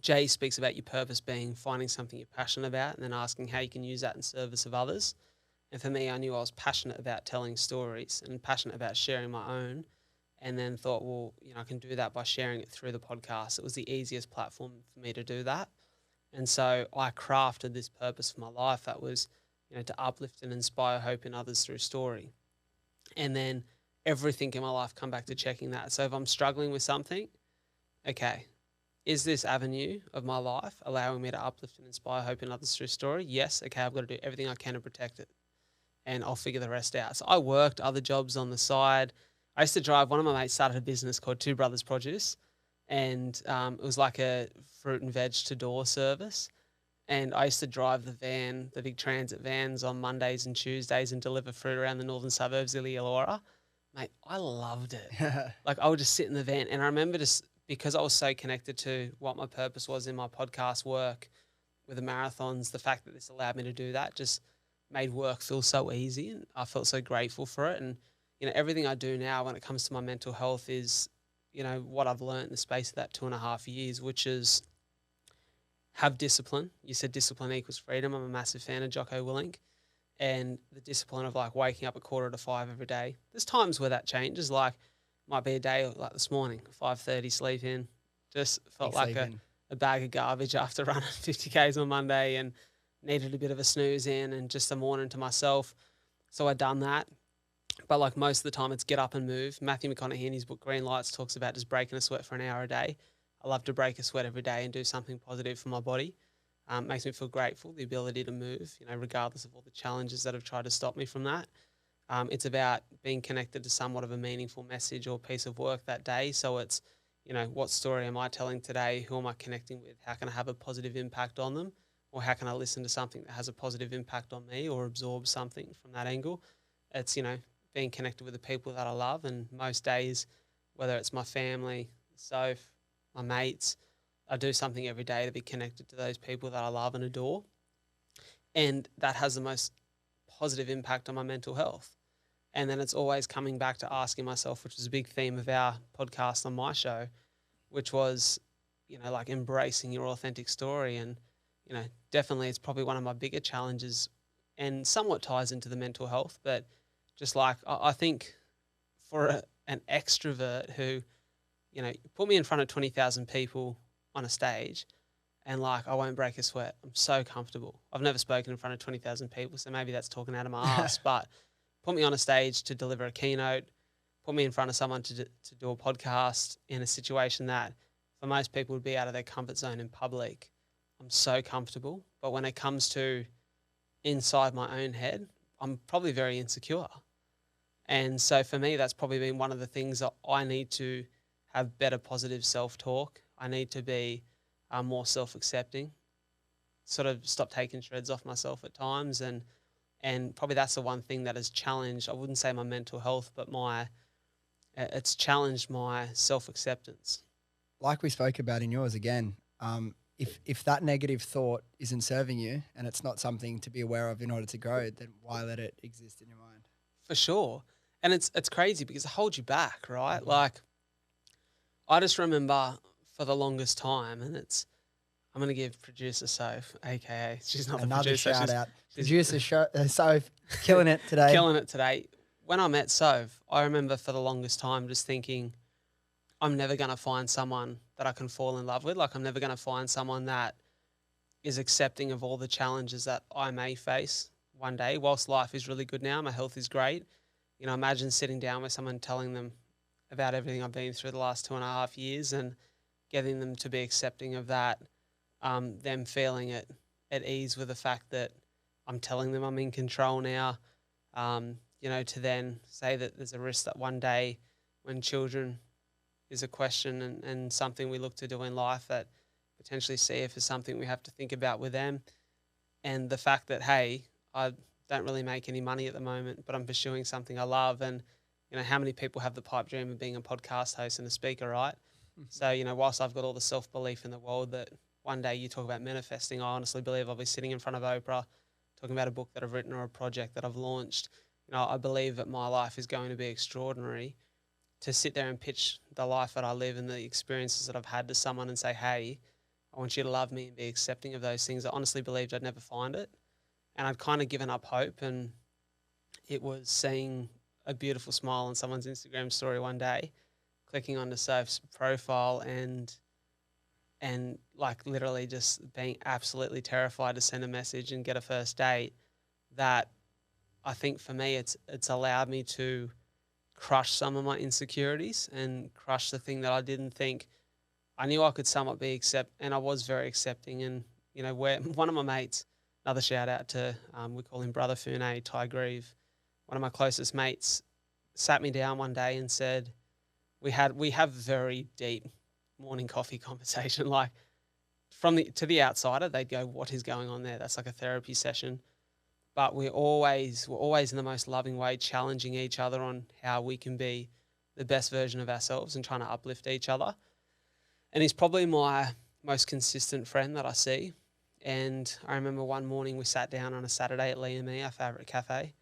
S1: Jay speaks about your purpose being finding something you're passionate about and then asking how you can use that in service of others. And for me, I knew I was passionate about telling stories and passionate about sharing my own, and then thought, well, I can do that by sharing it through the podcast. It was the easiest platform for me to do that. And so I crafted this purpose for my life that was, to uplift and inspire hope in others through story. And then everything in my life come back to checking that. So if I'm struggling with something, okay, is this avenue of my life allowing me to uplift and inspire hope in others through story? Yes. Okay, I've got to do everything I can to protect it, and I'll figure the rest out. So I worked other jobs on the side. I used to drive, one of my mates started a business called Two Brothers Produce, and it was like a fruit and veg to door service. And I used to drive the van, the big transit vans on Mondays and Tuesdays and deliver fruit around the northern suburbs of Illawarra. Mate, I loved it. Like I would just sit in the van, and I remember just because I was so connected to what my purpose was in my podcast work with the marathons, the fact that this allowed me to do that just made work feel so easy, and I felt so grateful for it. And everything I do now when it comes to my mental health is, what I've learned in the space of that 2.5 years, which is have discipline. You said discipline equals freedom. I'm a massive fan of Jocko Willink, and the discipline of like waking up at 4:45 every day. There's times where that changes, like might be a day like this morning, 5:30 sleep in, just felt like a bag of garbage after running 50 Ks on Monday and needed a bit of a snooze in and just a morning to myself. So I done that. But like most of the time it's get up and move. Matthew McConaughey in his book Green Lights talks about just breaking a sweat for an hour a day. I love to break a sweat every day and do something positive for my body. Makes me feel grateful, the ability to move, regardless of all the challenges that have tried to stop me from that. It's about being connected to somewhat of a meaningful message or piece of work that day. So it's, what story am I telling today? Who am I connecting with? How can I have a positive impact on them? Or how can I listen to something that has a positive impact on me or absorb something from that angle? It's, being connected with the people that I love. And most days, whether it's my family, Soph, my mates, I do something every day to be connected to those people that I love and adore. And that has the most positive impact on my mental health. And then it's always coming back to asking myself, which is a big theme of our podcast on my show, which was, like embracing your authentic story. And, definitely it's probably one of my bigger challenges and somewhat ties into the mental health, but just like I think for an extrovert who, you know, put me in front of 20,000 people on a stage and like I won't break a sweat. I'm so comfortable. I've never spoken in front of 20,000 people, so maybe that's talking out of my ass, but put me on a stage to deliver a keynote, put me in front of someone to do a podcast in a situation that for most people would be out of their comfort zone in public. I'm so comfortable. But when it comes to inside my own head, I'm probably very insecure. And so for me, that's probably been one of the things that I need to have better positive self-talk. I need to be more self-accepting, sort of stop taking shreds off myself at times. And probably that's the one thing that has challenged, I wouldn't say my mental health, but it's challenged my self-acceptance.
S2: Like we spoke about in yours again, if that negative thought isn't serving you and it's not something to be aware of in order to grow, then why let it exist in your mind?
S1: For sure. And it's crazy because it holds you back, right? Mm-hmm. Like, I just remember for the longest time, and I'm going to give producer Soph, aka she's not
S2: another
S1: the producer.
S2: Shout out. Producer Soph, killing it today.
S1: Killing it today. When I met Soph, I remember for the longest time just thinking, I'm never going to find someone that I can fall in love with. Like, I'm never going to find someone that is accepting of all the challenges that I may face one day. Whilst life is really good now, my health is great. You know, imagine sitting down with someone telling them about everything I've been through the last 2.5 years and getting them to be accepting of that, them feeling at ease with the fact that I'm telling them I'm in control now, you know, to then say that there's a risk that one day when children is a question and something we look to do in life, that potentially see if it's something we have to think about with them. And the fact that, hey, I don't really make any money at the moment, but I'm pursuing something I love. And, you know, how many people have the pipe dream of being a podcast host and a speaker, right? Mm-hmm. So, you know, whilst I've got all the self-belief in the world that one day you talk about manifesting, I honestly believe I'll be sitting in front of Oprah talking about a book that I've written or a project that I've launched. You know, I believe that my life is going to be extraordinary. To sit there and pitch the life that I live and the experiences that I've had to someone and say, hey, I want you to love me and be accepting of those things. I honestly believed I'd never find it. And I'd kind of given up hope, and it was seeing a beautiful smile on someone's Instagram story one day, clicking onto Soph's profile and like literally just being absolutely terrified to send a message and get a first date. That I think for me, it's allowed me to crush some of my insecurities and crush the thing that I didn't think. I knew I could somewhat be and I was very accepting. And, you know, where one of my mates, another shout out to, we call him Brother Fune, Ty Grieve, one of my closest mates, sat me down one day and said, we have very deep morning coffee conversation. Like, to the outsider, they'd go, what is going on there? That's like a therapy session. But we're always in the most loving way, challenging each other on how we can be the best version of ourselves and trying to uplift each other. And he's probably my most consistent friend that I see. And I remember one morning we sat down on a Saturday at Liam E, our favourite cafe,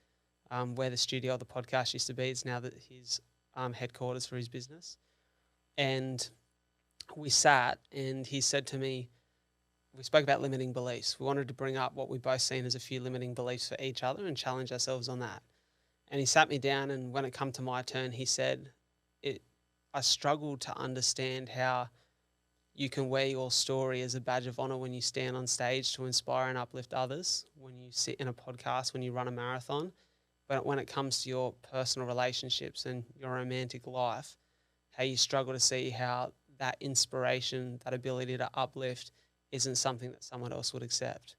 S1: where the studio of the podcast used to be. It's now that his headquarters for his business. And we sat and he said to me, we spoke about limiting beliefs. We wanted to bring up what we both seen as a few limiting beliefs for each other and challenge ourselves on that. And he sat me down, and when it come to my turn, he said, I struggled to understand how you can wear your story as a badge of honor when you stand on stage to inspire and uplift others, when you sit in a podcast, when you run a marathon. But when it comes to your personal relationships and your romantic life, how you struggle to see how that inspiration, that ability to uplift isn't something that someone else would accept.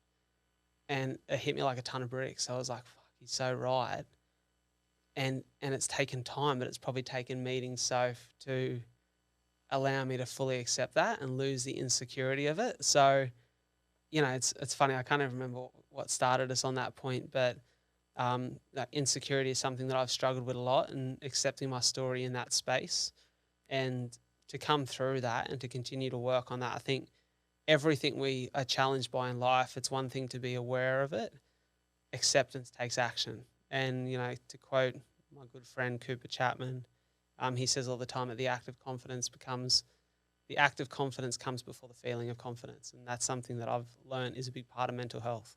S1: And it hit me like a ton of bricks. I was like, fuck, he's so right. And it's taken time, but it's probably taken meeting Soph to allow me to fully accept that and lose the insecurity of it. So, you know, it's funny. I can't even remember what started us on that point, but that insecurity is something that I've struggled with a lot, and accepting my story in that space and to come through that and to continue to work on that. I think everything we are challenged by in life, it's one thing to be aware of it. Acceptance takes action. And, you know, to quote my good friend Cooper Chapman, he says all the time that the act of confidence comes before the feeling of confidence. And that's something that I've learned is a big part of mental health.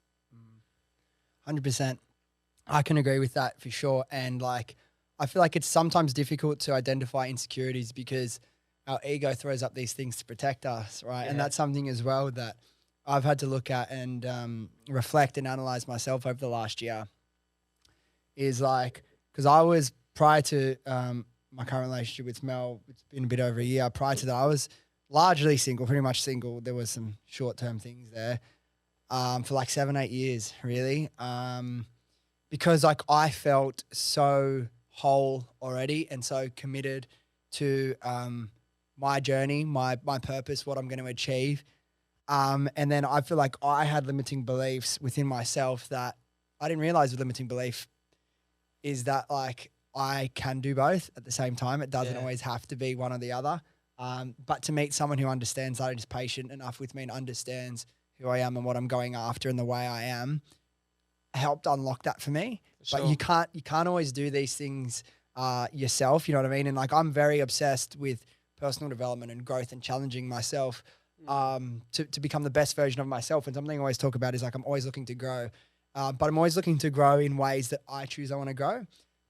S2: 100%. I can agree with that for sure. And like, I feel like it's sometimes difficult to identify insecurities because our ego throws up these things to protect us, right?
S1: Yeah.
S2: And that's something as well that I've had to look at and reflect and analyze myself over the last year. Is like, because I was prior to my current relationship with Mel, it's been a bit over a year. Prior to that, I was largely single, pretty much single. There was some short-term things there for like 7-8 years, really. Because like I felt so whole already and so committed to my journey, my purpose, what I'm going to achieve. And then I feel like I had limiting beliefs within myself that I didn't realize the limiting belief is that like I can do both at the same time. It doesn't always have to be one or the other. But to meet someone who understands that and is patient enough with me and understands who I am and what I'm going after and the way I am helped unlock that for me.
S1: Sure.
S2: But you can't always do these things yourself, you know what I mean? And like I'm very obsessed with personal development and growth and challenging myself to become the best version of myself. And something I always talk about is like I'm always looking to grow. But I'm always looking to grow in ways that I choose I want to grow.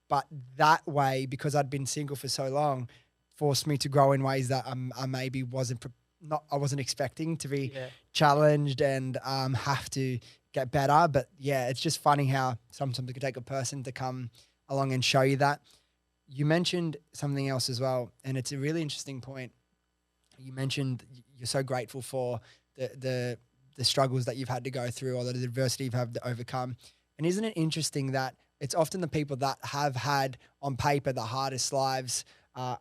S2: But that way, because I'd been single for so long, forced me to grow in ways that I maybe I wasn't expecting to be challenged and have to get better. But yeah, it's just funny how sometimes it could take a person to come along and show you that. You mentioned something else as well, and it's a really interesting point. You mentioned you're so grateful for the struggles that you've had to go through or the adversity you've had to overcome. And isn't it interesting that it's often the people that have had on paper the hardest lives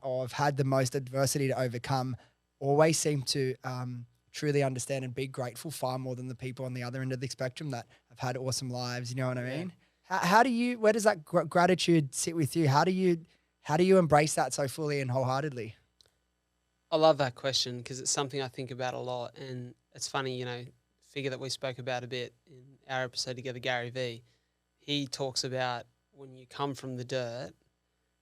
S2: or have had the most adversity to overcome always seem to truly understand and be grateful far more than the people on the other end of the spectrum that have had awesome lives. You know what I mean? Where does that gratitude sit with you? How do you embrace that so fully and wholeheartedly?
S1: I love that question because it's something I think about a lot. And it's funny, figure that we spoke about a bit in our episode together, Gary V, he talks about when you come from the dirt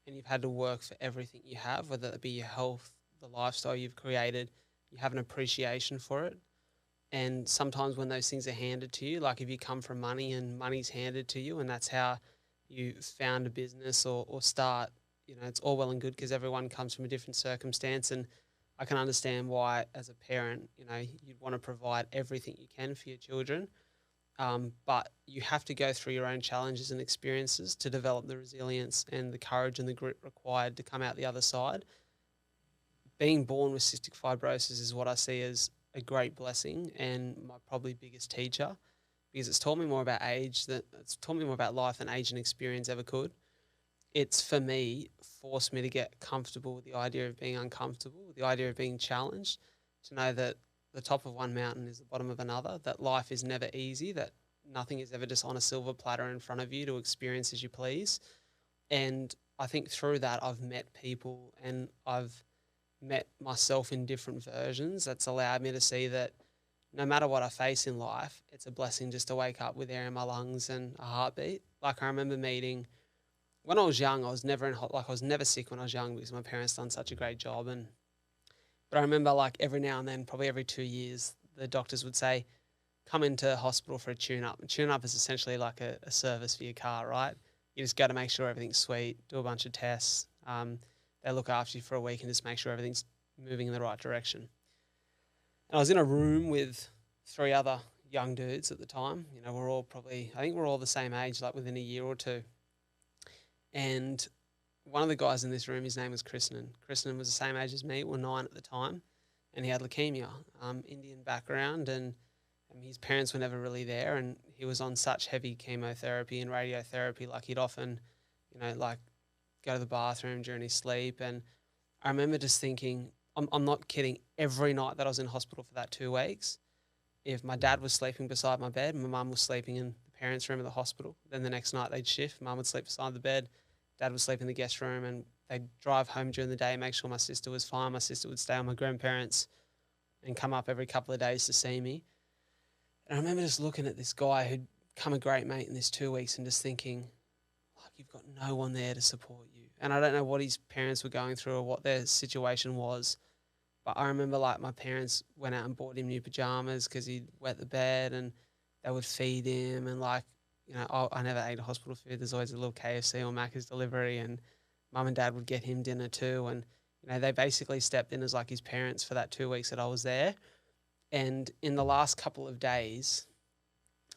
S1: and you've had to work for everything you have, whether it be your health, the lifestyle you've created, you have an appreciation for it. And sometimes when those things are handed to you, like if you come from money and money's handed to you and that's how you found a business or start, it's all well and good because everyone comes from a different circumstance. And I can understand why, as a parent, you'd want to provide everything you can for your children. But you have to go through your own challenges and experiences to develop the resilience and the courage and the grit required to come out the other side. Being born with cystic fibrosis is what I see as a great blessing and my probably biggest teacher because it's taught me more about life than age and experience ever could. It's, for me, forced me to get comfortable with the idea of being uncomfortable, with the idea of being challenged, to know that the top of one mountain is the bottom of another, that life is never easy, that nothing is ever just on a silver platter in front of you to experience as you please. And I think through that I've met people and I've met myself in different versions. That's allowed me to see that no matter what I face in life, it's a blessing just to wake up with air in my lungs and a heartbeat. Like I remember meeting... When I was young, I was never sick when I was young because my parents done such a great job. But I remember every now and then, probably every 2 years, the doctors would say, come into hospital for a tune-up. And tune-up is essentially like a service for your car, right? You just go to make sure everything's sweet, do a bunch of tests. They look after you for a week and just make sure everything's moving in the right direction. And I was in a room with 3 other young dudes at the time. We're all I think we're all the same age, like within a year or two. And one of the guys in this room, his name was Krishnan. Krishnan was the same age as me, we were 9 at the time, and he had leukemia, Indian background, and his parents were never really there, and he was on such heavy chemotherapy and radiotherapy, like he'd often, go to the bathroom during his sleep. And I remember just thinking, I'm not kidding, every night that I was in hospital for that 2 weeks, if my dad was sleeping beside my bed, my mum was sleeping in the parents' room of the hospital, then the next night they'd shift, mum would sleep beside the bed, Dad would sleep in the guest room, and they'd drive home during the day, make sure my sister was fine. My sister would stay on my grandparents and come up every couple of days to see me. And I remember just looking at this guy who'd become a great mate in this 2 weeks and just thinking, you've got no one there to support you. And I don't know what his parents were going through or what their situation was, but I remember my parents went out and bought him new pajamas because he'd wet the bed, and they would feed him, and I never ate hospital food. There's always a little KFC or Macca's delivery, and mum and dad would get him dinner too. And, they basically stepped in as like his parents for that 2 weeks that I was there. And in the last couple of days,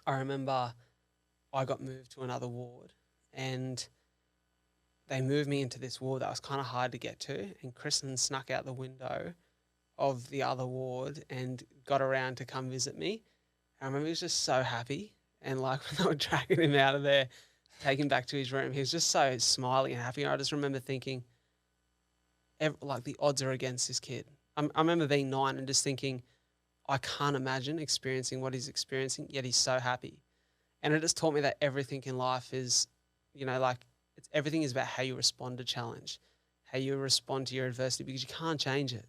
S1: I remember I got moved to another ward, and they moved me into this ward that was kind of hard to get to. And Kristen snuck out the window of the other ward and got around to come visit me. I remember he was just so happy. And like when they were dragging him out of there, taking him back to his room, he was just so smiling and happy. And I just remember thinking, like the odds are against this kid. I remember being 9 and just thinking, I can't imagine experiencing what he's experiencing, yet he's so happy. And it just taught me that everything in life is, everything is about how you respond to challenge, how you respond to your adversity, because you can't change it.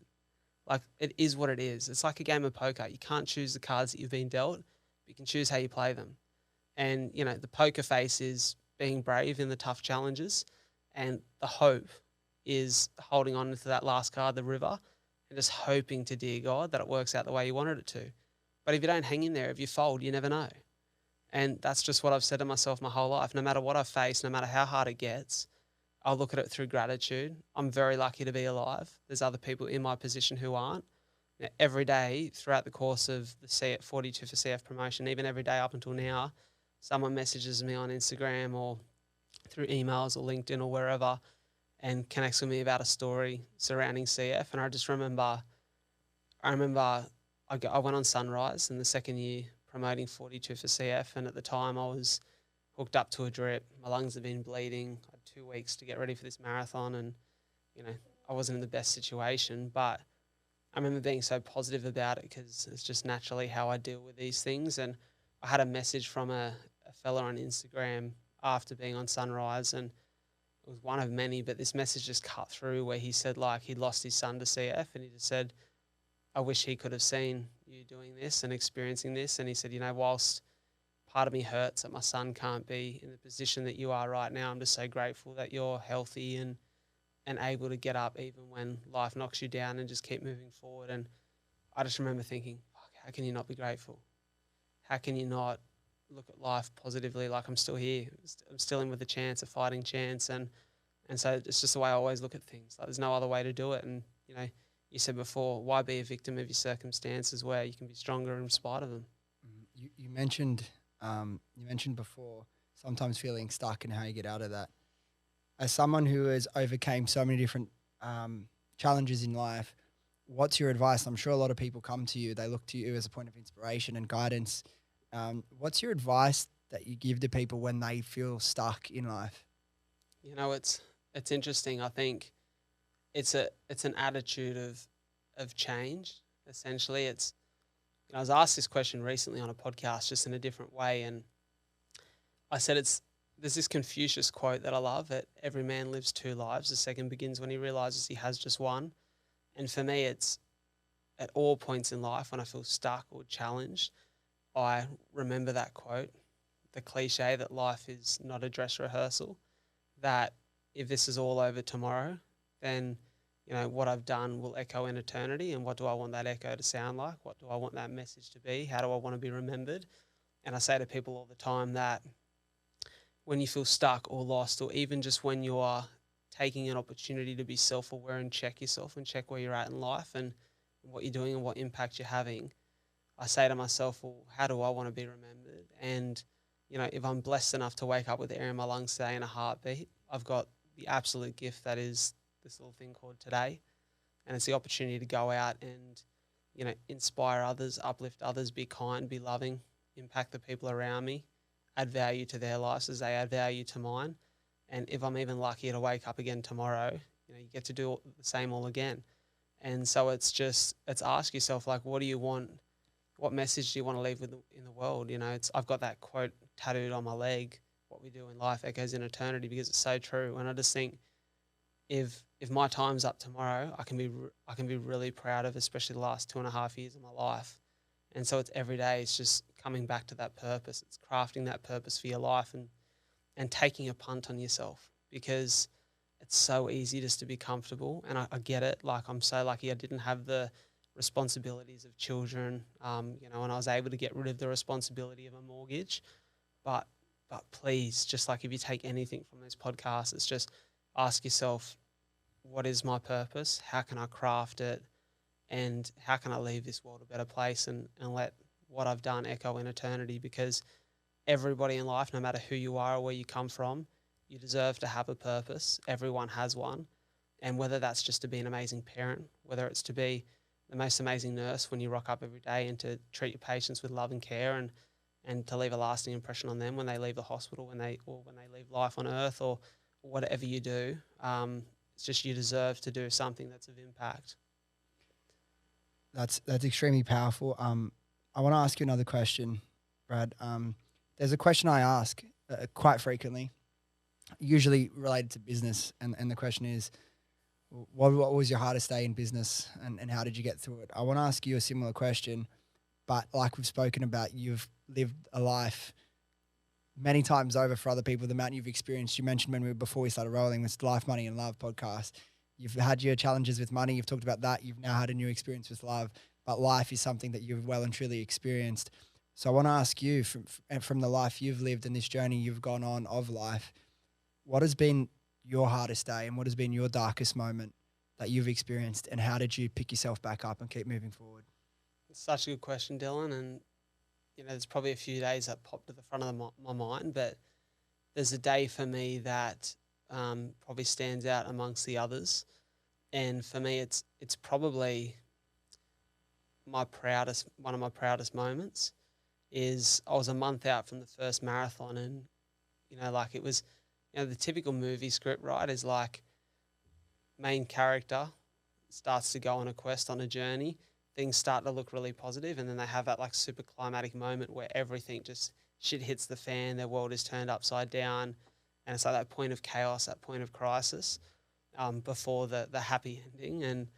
S1: Like, it is what it is. It's like a game of poker. You can't choose the cards that you've been dealt, but you can choose how you play them. And, the poker face is being brave in the tough challenges, and the hope is holding on to that last card, the river, and just hoping to dear God that it works out the way you wanted it to. But if you don't hang in there, if you fold, you never know. And that's just what I've said to myself my whole life. No matter what I face, no matter how hard it gets, I'll look at it through gratitude. I'm very lucky to be alive. There's other people in my position who aren't. Every day throughout the course of the 42 for CF promotion, even every day up until now, someone messages me on Instagram or through emails or LinkedIn or wherever and connects with me about a story surrounding CF. And I just remember, I went on Sunrise in the second year promoting 42 for CF, and at the time I was hooked up to a drip. My lungs had been bleeding. I had 2 weeks to get ready for this marathon, and I wasn't in the best situation, but I remember being so positive about it because it's just naturally how I deal with these things. And I had a message from a fella on Instagram after being on Sunrise, and it was one of many, but this message just cut through where he said like he'd lost his son to CF, and he just said, I wish he could have seen you doing this and experiencing this. And he said, whilst part of me hurts that my son can't be in the position that you are right now, I'm just so grateful that you're healthy and able to get up even when life knocks you down and just keep moving forward. And I just remember thinking, fuck, how can you not be grateful? How can you not look at life positively? Like, I'm still here. I'm still in with a chance, a fighting chance. And so it's just the way I always look at things. Like, there's no other way to do it. And, you said before, why be a victim of your circumstances where you can be stronger in spite of them?
S2: You mentioned before sometimes feeling stuck and how you get out of that. As someone who has overcame so many different challenges in life, what's your advice? I'm sure a lot of people come to you, they look to you as a point of inspiration and guidance. What's your advice that you give to people when they feel stuck in life?
S1: It's interesting. I think it's an attitude of change. Essentially, I was asked this question recently on a podcast, just in a different way, and I said there's this Confucius quote that I love: that every man lives 2 lives. The second begins when he realizes he has just one. And for me, it's at all points in life when I feel stuck or challenged, I remember that quote, the cliche that life is not a dress rehearsal, that if this is all over tomorrow, then what I've done will echo in eternity. And what do I want that echo to sound like? What do I want that message to be? How do I want to be remembered? And I say to people all the time that when you feel stuck or lost, or even just when you are taking an opportunity to be self-aware and check yourself and check where you're at in life and what you're doing and what impact you're having, I say to myself, well, how do I want to be remembered? And, if I'm blessed enough to wake up with air in my lungs today and a heartbeat, I've got the absolute gift that is this little thing called today. And it's the opportunity to go out and, inspire others, uplift others, be kind, be loving, impact the people around me, add value to their lives as they add value to mine. And if I'm even lucky to wake up again tomorrow, you get to do the same all again. And so it's ask yourself, like, what do you want? What message do you want to leave in the world? I've got that quote tattooed on my leg: what we do in life echoes in eternity, because it's so true. And I just think if my time's up tomorrow, I can be really proud of, especially the last 2.5 years of my life. And so it's every day, it's just coming back to that purpose. It's crafting that purpose for your life and taking a punt on yourself, because it's so easy just to be comfortable. And I get it. Like, I'm so lucky I didn't have the responsibilities of children, and I was able to get rid of the responsibility of a mortgage. But But please, just like if you take anything from this podcast, it's just ask yourself, what is my purpose? How can I craft it? And how can I leave this world a better place and let what I've done echo in eternity? Because everybody in life, no matter who you are or where you come from, you deserve to have a purpose. Everyone has one. And whether that's just to be an amazing parent, whether it's to be the most amazing nurse when you rock up every day and to treat your patients with love and care and to leave a lasting impression on them when they leave the hospital, when they leave life on earth, or whatever you do, it's just you deserve to do something that's of impact.
S2: That's extremely powerful. I want to ask you another question, Brad. There's a question I ask quite frequently, usually related to business, and the question is, what was your hardest day in business, and how did you get through it? I want to ask you a similar question, but like we've spoken about, you've lived a life many times over for other people, the amount you've experienced. You mentioned before we started rolling this Life, Money and Love podcast. You've had your challenges with money. You've talked about that. You've now had a new experience with love, but life is something that you've well and truly experienced. So I want to ask you, from the life you've lived and this journey you've gone on of life, what has been your hardest day and what has been your darkest moment that you've experienced, and how did you pick yourself back up and keep moving forward?
S1: It's such a good question, Dylan, and there's probably a few days that popped to the front of my mind, but there's a day for me that probably stands out amongst the others, and for me, it's probably one of my proudest moments. Is I was a month out from the first marathon, and it was, the typical movie script, right, is like main character starts to go on a quest, on a journey. Things start to look really positive, and then they have that like super climatic moment where everything just shit hits the fan, their world is turned upside down, and it's like that point of chaos, that point of crisis, before the happy ending. And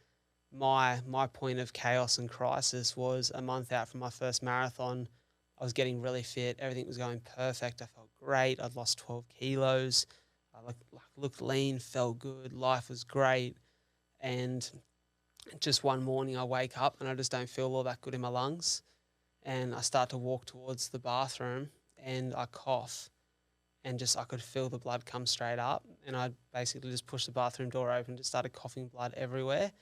S1: my point of chaos and crisis was a month out from my first marathon. I was getting really fit, everything was going perfect, I felt great, I'd lost 12 kilos, I looked lean, felt good, life was great, and just one morning I wake up and I just don't feel all that good in my lungs, and I start to walk towards the bathroom and I cough, and I could feel the blood come straight up, and I basically just pushed the bathroom door open and just started coughing blood everywhere,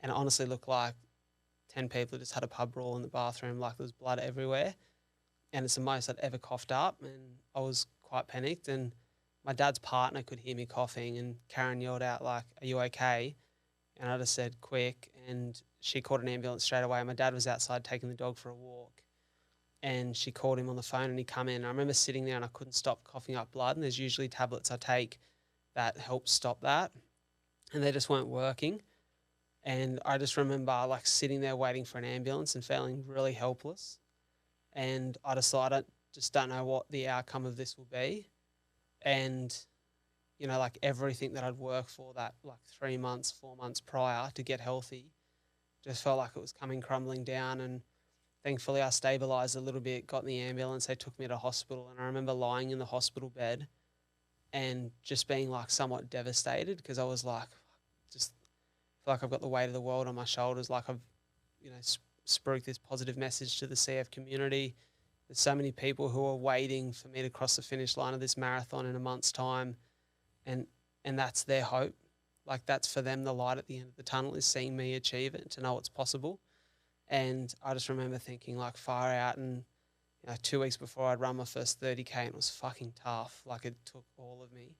S1: and it honestly looked like 10 people just had a pub brawl in the bathroom, like there was blood everywhere, and it's the most I'd ever coughed up, and I was quite panicked, and my dad's partner could hear me coughing, and Karen yelled out like, "Are you okay?" And I just said, "Quick," and she called an ambulance straight away. My dad was outside taking the dog for a walk, and she called him on the phone, and he come in. I remember sitting there and I couldn't stop coughing up blood, and there's usually tablets I take that help stop that, and they just weren't working. And I just remember like sitting there waiting for an ambulance and feeling really helpless. And I decided, just don't know what the outcome of this will be. And like everything that I'd worked for that like 3 months, 4 months prior to get healthy, just felt like it was coming crumbling down. And thankfully I stabilized a little bit, got in the ambulance, they took me to hospital, and I remember lying in the hospital bed and just being like somewhat devastated, because I was like, just feel like I've got the weight of the world on my shoulders, like I've, spruiked this positive message to the CF community. There's so many people who are waiting for me to cross the finish line of this marathon in a month's time. And that's their hope. Like that's for them, the light at the end of the tunnel is seeing me achieve it, to know it's possible. And I just remember thinking like far out, and 2 weeks before I'd run my first 30K, and it was fucking tough. Like it took all of me.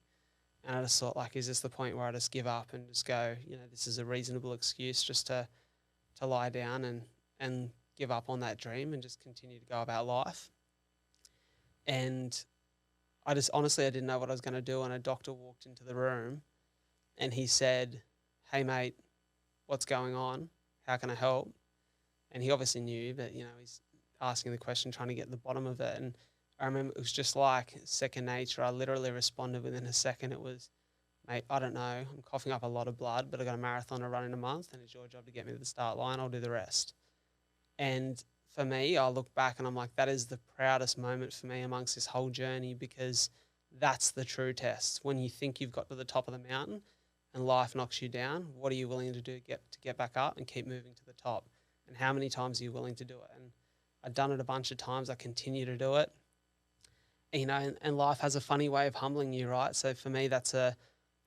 S1: And I just thought like, is this the point where I just give up and just go, this is a reasonable excuse just to lie down and give up on that dream and just continue to go about life. And I didn't know what I was going to do. And a doctor walked into the room and he said, "Hey mate, what's going on? How can I help?" And he obviously knew, but he's asking the question, trying to get to the bottom of it. And I remember it was just like second nature. I literally responded within a second. It was, "Mate, I don't know. I'm coughing up a lot of blood, but I got a marathon to run in a month, and it's your job to get me to the start line. I'll do the rest." And for me, I look back and I'm like, that is the proudest moment for me amongst this whole journey, because that's the true test. When you think you've got to the top of the mountain and life knocks you down, what are you willing to do to get back up and keep moving to the top? And how many times are you willing to do it? And I've done it a bunch of times. I continue to do it. you know, and life has a funny way of humbling you, right? So for me, that's an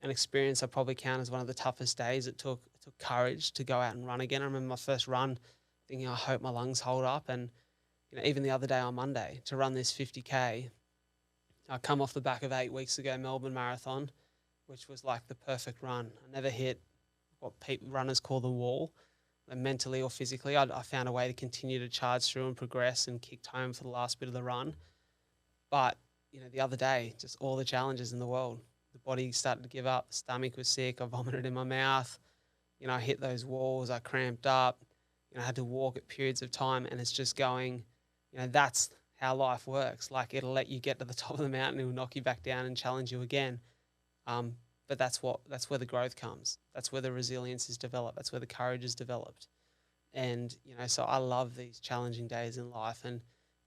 S1: experience I probably count as one of the toughest days. It took courage to go out and run again. I remember my first run thinking, I hope my lungs hold up. And, you know, even the other day on Monday to run this 50K, I come off the back of 8 weeks ago Melbourne Marathon, which was like the perfect run. I never hit what runners call the wall, mentally or physically. I found a way to continue to charge through and progress and kicked home for the last bit of the run. But, you know, the other day, just all the challenges in the world. The body started to give up. The stomach was sick. I vomited in my mouth. You know, I hit those walls. I cramped up. You know, I had to walk at periods of time. And it's just going, you know, that's how life works. Like, it'll let you get to the top of the mountain. It'll knock you back down and challenge you again. But that's where the growth comes. That's where the resilience is developed. That's where the courage is developed. And, you know, so I love these challenging days in life. And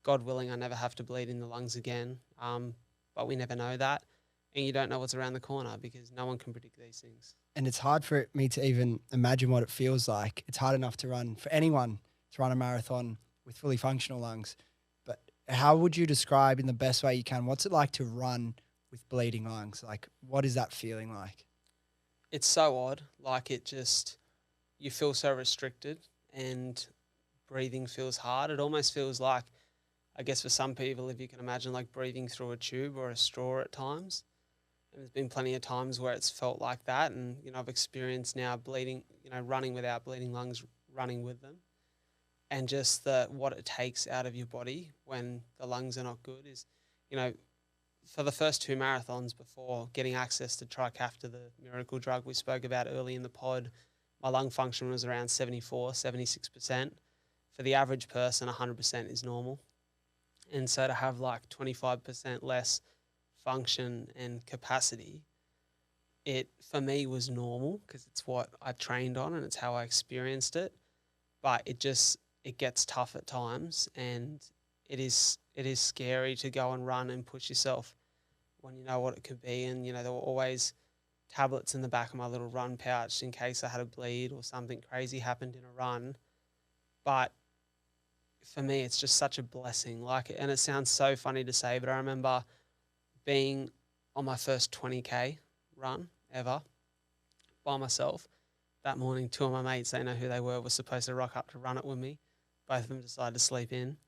S1: God willing, I never have to bleed in the lungs again. But we never know that. And you don't know what's around the corner because no one can predict these things.
S2: And it's hard for me to even imagine what it feels like. It's hard enough to run, for anyone to run a marathon with fully functional lungs. But how would you describe in the best way you can, what's it like to run with bleeding lungs? Like, what is that feeling like?
S1: It's so odd. Like, you feel so restricted and breathing feels hard. It almost feels like, I guess for some people, if you can imagine, like breathing through a tube or a straw at times. And there's been plenty of times where it's felt like that. And, you know, I've experienced now bleeding, you know, running without bleeding lungs, running with them. And just what it takes out of your body when the lungs are not good is, you know, for the first 2 marathons before getting access to Trikafta, the miracle drug we spoke about early in the pod, my lung function was around 74, 76%. For the average person, 100% is normal. And so to have like 25% less function and capacity, it for me was normal because it's what I trained on and it's how I experienced it. But it gets tough at times, and it is scary to go and run and push yourself when you know what it could be. And, you know, there were always tablets in the back of my little run pouch in case I had a bleed or something crazy happened in a run. But for me, it's just such a blessing. Like, and it sounds so funny to say, but I remember being on my first 20K run ever by myself. That morning, 2 of my mates, they know who they were supposed to rock up to run it with me. Both of them decided to sleep in.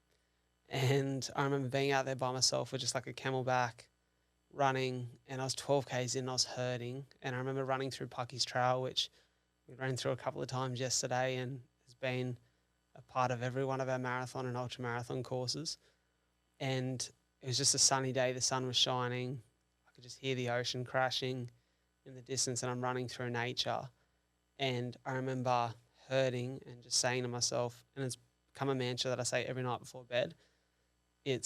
S1: And I remember being out there by myself with just like a camelback running, and I was 12Ks in, I was hurting. And I remember running through Pucky's Trail, which we ran through a couple of times yesterday and has been a part of every one of our marathon and ultra marathon courses. And it was just a sunny day. The sun was shining. I could just hear the ocean crashing in the distance, and I'm running through nature. And I remember hurting and just saying to myself, and it's become a mantra that I say every night before bed, I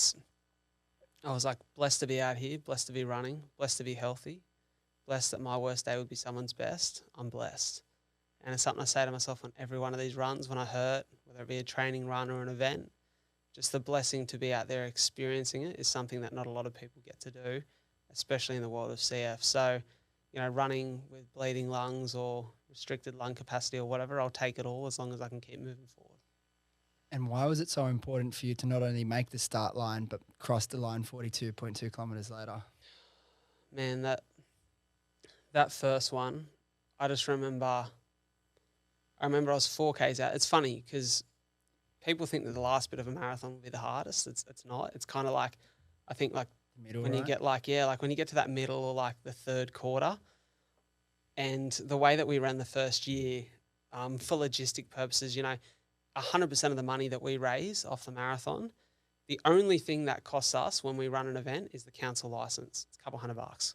S1: was like, blessed to be out here, blessed to be running, blessed to be healthy, blessed that my worst day would be someone's best. I'm blessed. And it's something I say to myself on every one of these runs when I hurt, whether it be a training run or an event. Just the blessing to be out there experiencing it is something that not a lot of people get to do, especially in the world of CF. So, you know, running with bleeding lungs or restricted lung capacity or whatever, I'll take it all as long as I can keep moving forward.
S2: And why was it so important for you to not only make the start line, but cross the line 42.2 kilometres later?
S1: Man, that first one, I just remember, I was 4Ks out. It's funny because people think that the last bit of a marathon will be the hardest. It's not. It's kind of like, I think like
S2: Middle,
S1: when
S2: right?
S1: you get when you get to that middle or like the third quarter, and the way that we ran the first year, for logistic purposes, you know, 100% of the money that we raise off the marathon, the only thing that costs us when we run an event is the council license. It's a couple $100.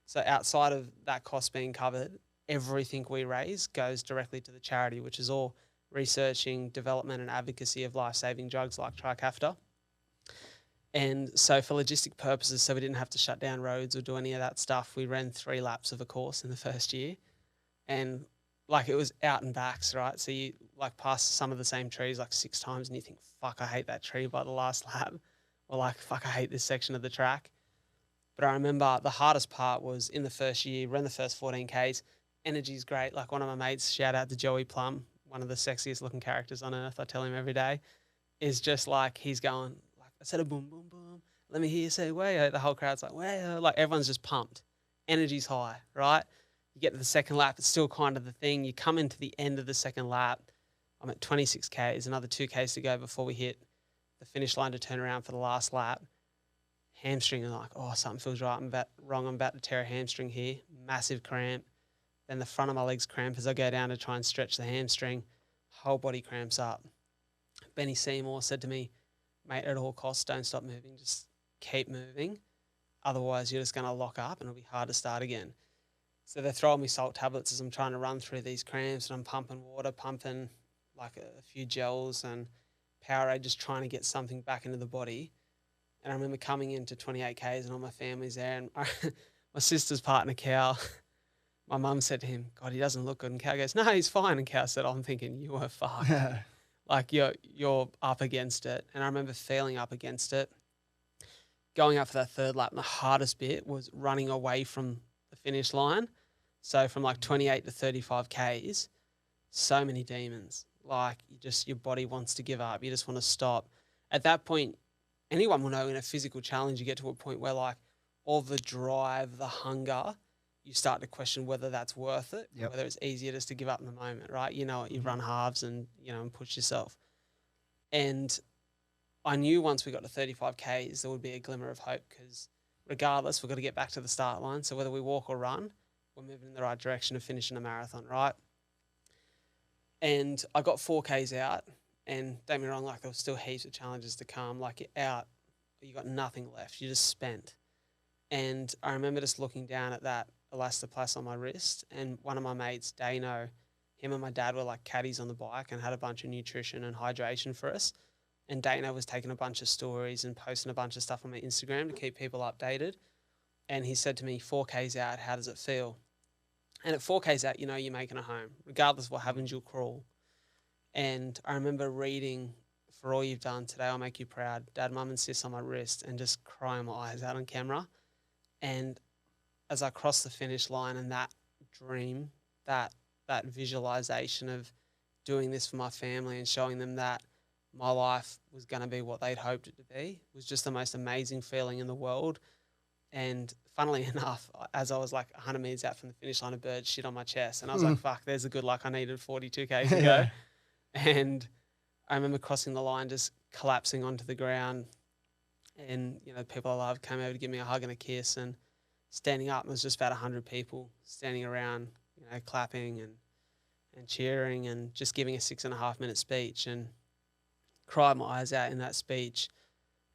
S1: So outside of that cost being covered, everything we raise goes directly to the charity, which is all researching, development and advocacy of life-saving drugs like Trikafta. And so for logistic purposes, so we didn't have to shut down roads or do any of that stuff, we ran 3 laps of a course in the first year. And like it was out and backs, right? So you like pass some of the same trees like 6 times and you think, fuck, I hate that tree by the last lap. Or like, fuck, I hate this section of the track. But I remember the hardest part was in the first year, ran the first 14Ks. Energy's great. Like one of my mates, shout out to Joey Plum, one of the sexiest looking characters on earth, I tell him every day, is just like, he's going, like, I said a boom, boom, boom. let me hear you say, way. The whole crowd's like, way. Like everyone's just pumped. Energy's high, right? You get to the second lap, it's still kind of the thing. You come into the end of the second lap. I'm at 26 Ks, another 2 Ks to go before we hit the finish line to turn around for the last lap. Hamstring, and like, oh, something feels right. I'm about to tear a hamstring here. Massive cramp. Then the front of my legs cramp as I go down to try and stretch the hamstring. Whole body cramps up. Benny Seymour said to me, mate, at all costs, don't stop moving. Just keep moving. Otherwise, you're just going to lock up and it'll be hard to start again. So they're throwing me salt tablets as I'm trying to run through these cramps, and I'm pumping water, pumping like a few gels and Powerade, just trying to get something back into the body. And I remember coming into 28 Ks and all my family's there, and my sister's partner, Cal, my mum said to him, God, he doesn't look good. And Cal goes, no, he's fine. And Cal said, I'm thinking, you are fucked. Like you're up against it. And I remember feeling up against it. Going up for that third lap, and the hardest bit was running away from the finish line. So from like 28 to 35 Ks, so many demons. Like your body wants to give up. You just want to stop. At that point, anyone will know in a physical challenge, you get to a point where like all the drive, the hunger, you start to question whether that's worth it, whether it's easier just to give up in the moment, right? You know, you run halves and, and push yourself. And I knew once we got to 35 Ks, there would be a glimmer of hope, because regardless, we've got to get back to the start line. So whether we walk or run, we're moving in the right direction of finishing a marathon, right? And I got 4 Ks out, and don't get me wrong, like there was still heaps of challenges to come. Like you're out, you got nothing left. You're just spent. And I remember just looking down at that elastoplast on my wrist, and one of my mates, Dano, him and my dad were like caddies on the bike and had a bunch of nutrition and hydration for us. And Dano was taking a bunch of stories and posting a bunch of stuff on my Instagram to keep people updated. And he said to me, 4 Ks out, how does it feel? And at 4 Ks out, you're making a home. Regardless of what happens, you'll crawl. And I remember reading, for all you've done today, I'll make you proud, Dad, Mum and Sis on my wrist, and just crying my eyes out on camera. And as I crossed the finish line, and that dream, that visualization of doing this for my family and showing them that my life was going to be what they'd hoped it to be, was just the most amazing feeling in the world. And funnily enough, as I was like 100 meters out from the finish line, a bird shit on my chest. And I was like, fuck, there's a good luck. I needed 42 Ks to go. And I remember crossing the line, just collapsing onto the ground. And, people I love came over to give me a hug and a kiss, and standing up, and there was just about 100 people standing around, clapping and cheering, and just giving a 6.5 minute speech, and cried my eyes out in that speech.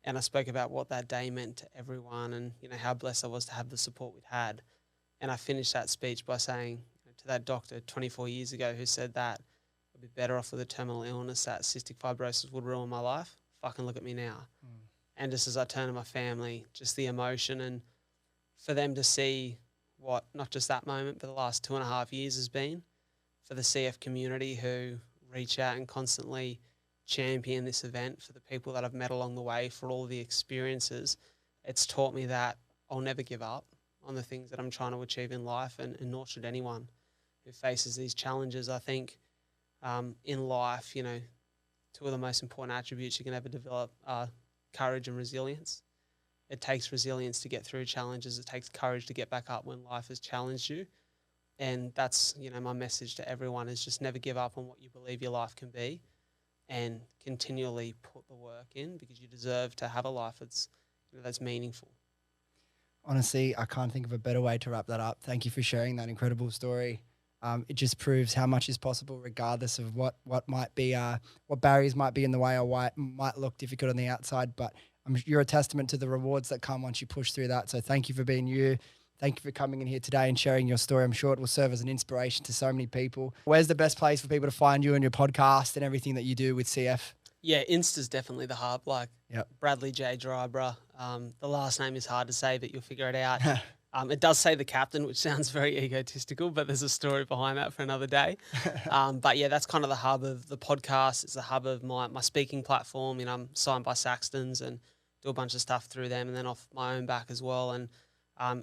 S1: And I spoke about what that day meant to everyone, and, how blessed I was to have the support we'd had. And I finished that speech by saying to that doctor 24 years ago who said that I'd be better off with a terminal illness, that cystic fibrosis would ruin my life, fucking look at me now. And just as I turn to my family, just the emotion, and for them to see what not just that moment, but the last 2.5 years has been, for the CF community who reach out and constantly champion this event, for the people that I've met along the way, for all the experiences, it's taught me that I'll never give up on the things that I'm trying to achieve in life, and nor should anyone who faces these challenges. I think in life, 2 of the most important attributes you can ever develop are courage and resilience. It takes resilience to get through challenges. It takes courage to get back up when life has challenged you. And that's, my message to everyone, is just never give up on what you believe your life can be, and continually put the work in, because you deserve to have a life that's meaningful.
S2: Honestly, I can't think of a better way to wrap that up. Thank you for sharing that incredible story. It just proves how much is possible, regardless of what might be, what barriers might be in the way, or why it might look difficult on the outside. But you're a testament to the rewards that come once you push through that. So thank you for being you. Thank you for coming in here today and sharing your story. I'm sure it will serve as an inspiration to so many people. Where's the best place for people to find you and your podcast and everything that you do with CF?
S1: Yeah, Insta's definitely the hub. Like Bradley J. Dryburgh. The last name is hard to say, but you'll figure it out. It does say the captain, which sounds very egotistical, but there's a story behind that for another day. But yeah, that's kind of the hub of the podcast. It's the hub of my speaking platform. I'm signed by Saxtons and do a bunch of stuff through them, and then off my own back as well. And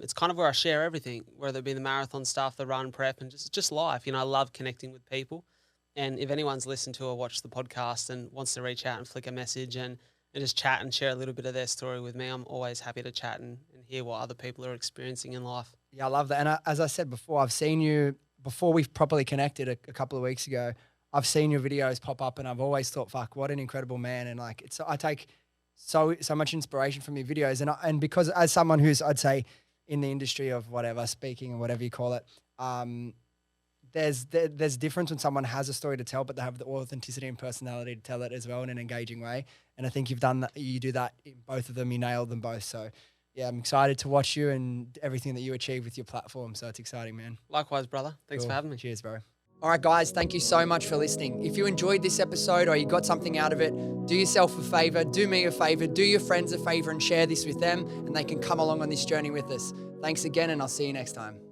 S1: it's kind of where I share everything, whether it be the marathon stuff, the run prep, and just life. I love connecting with people. And if anyone's listened to or watched the podcast and wants to reach out and flick a message and and just chat and share a little bit of their story with me. I'm always happy to chat and hear what other people are experiencing in life.
S2: Yeah, I love that. And as I said before, I've seen you before we've properly connected a couple of weeks ago. I've seen your videos pop up, and I've always thought, "Fuck, what an incredible man!" And like, I take so much inspiration from your videos, and because as someone who's, I'd say, in the industry of whatever, speaking or whatever you call it, there's difference when someone has a story to tell, but they have the authenticity and personality to tell it as well in an engaging way. And I think you've done that. You do that in both of them. You nailed them both. So yeah, I'm excited to watch you and everything that you achieve with your platform. So it's exciting, man.
S1: Likewise, brother. Thanks for having me.
S2: Cheers, bro. All right, guys, thank you so much for listening. If you enjoyed this episode or you got something out of it, do yourself a favor, do me a favor, do your friends a favor and share this with them, and they can come along on this journey with us. Thanks again, and I'll see you next time.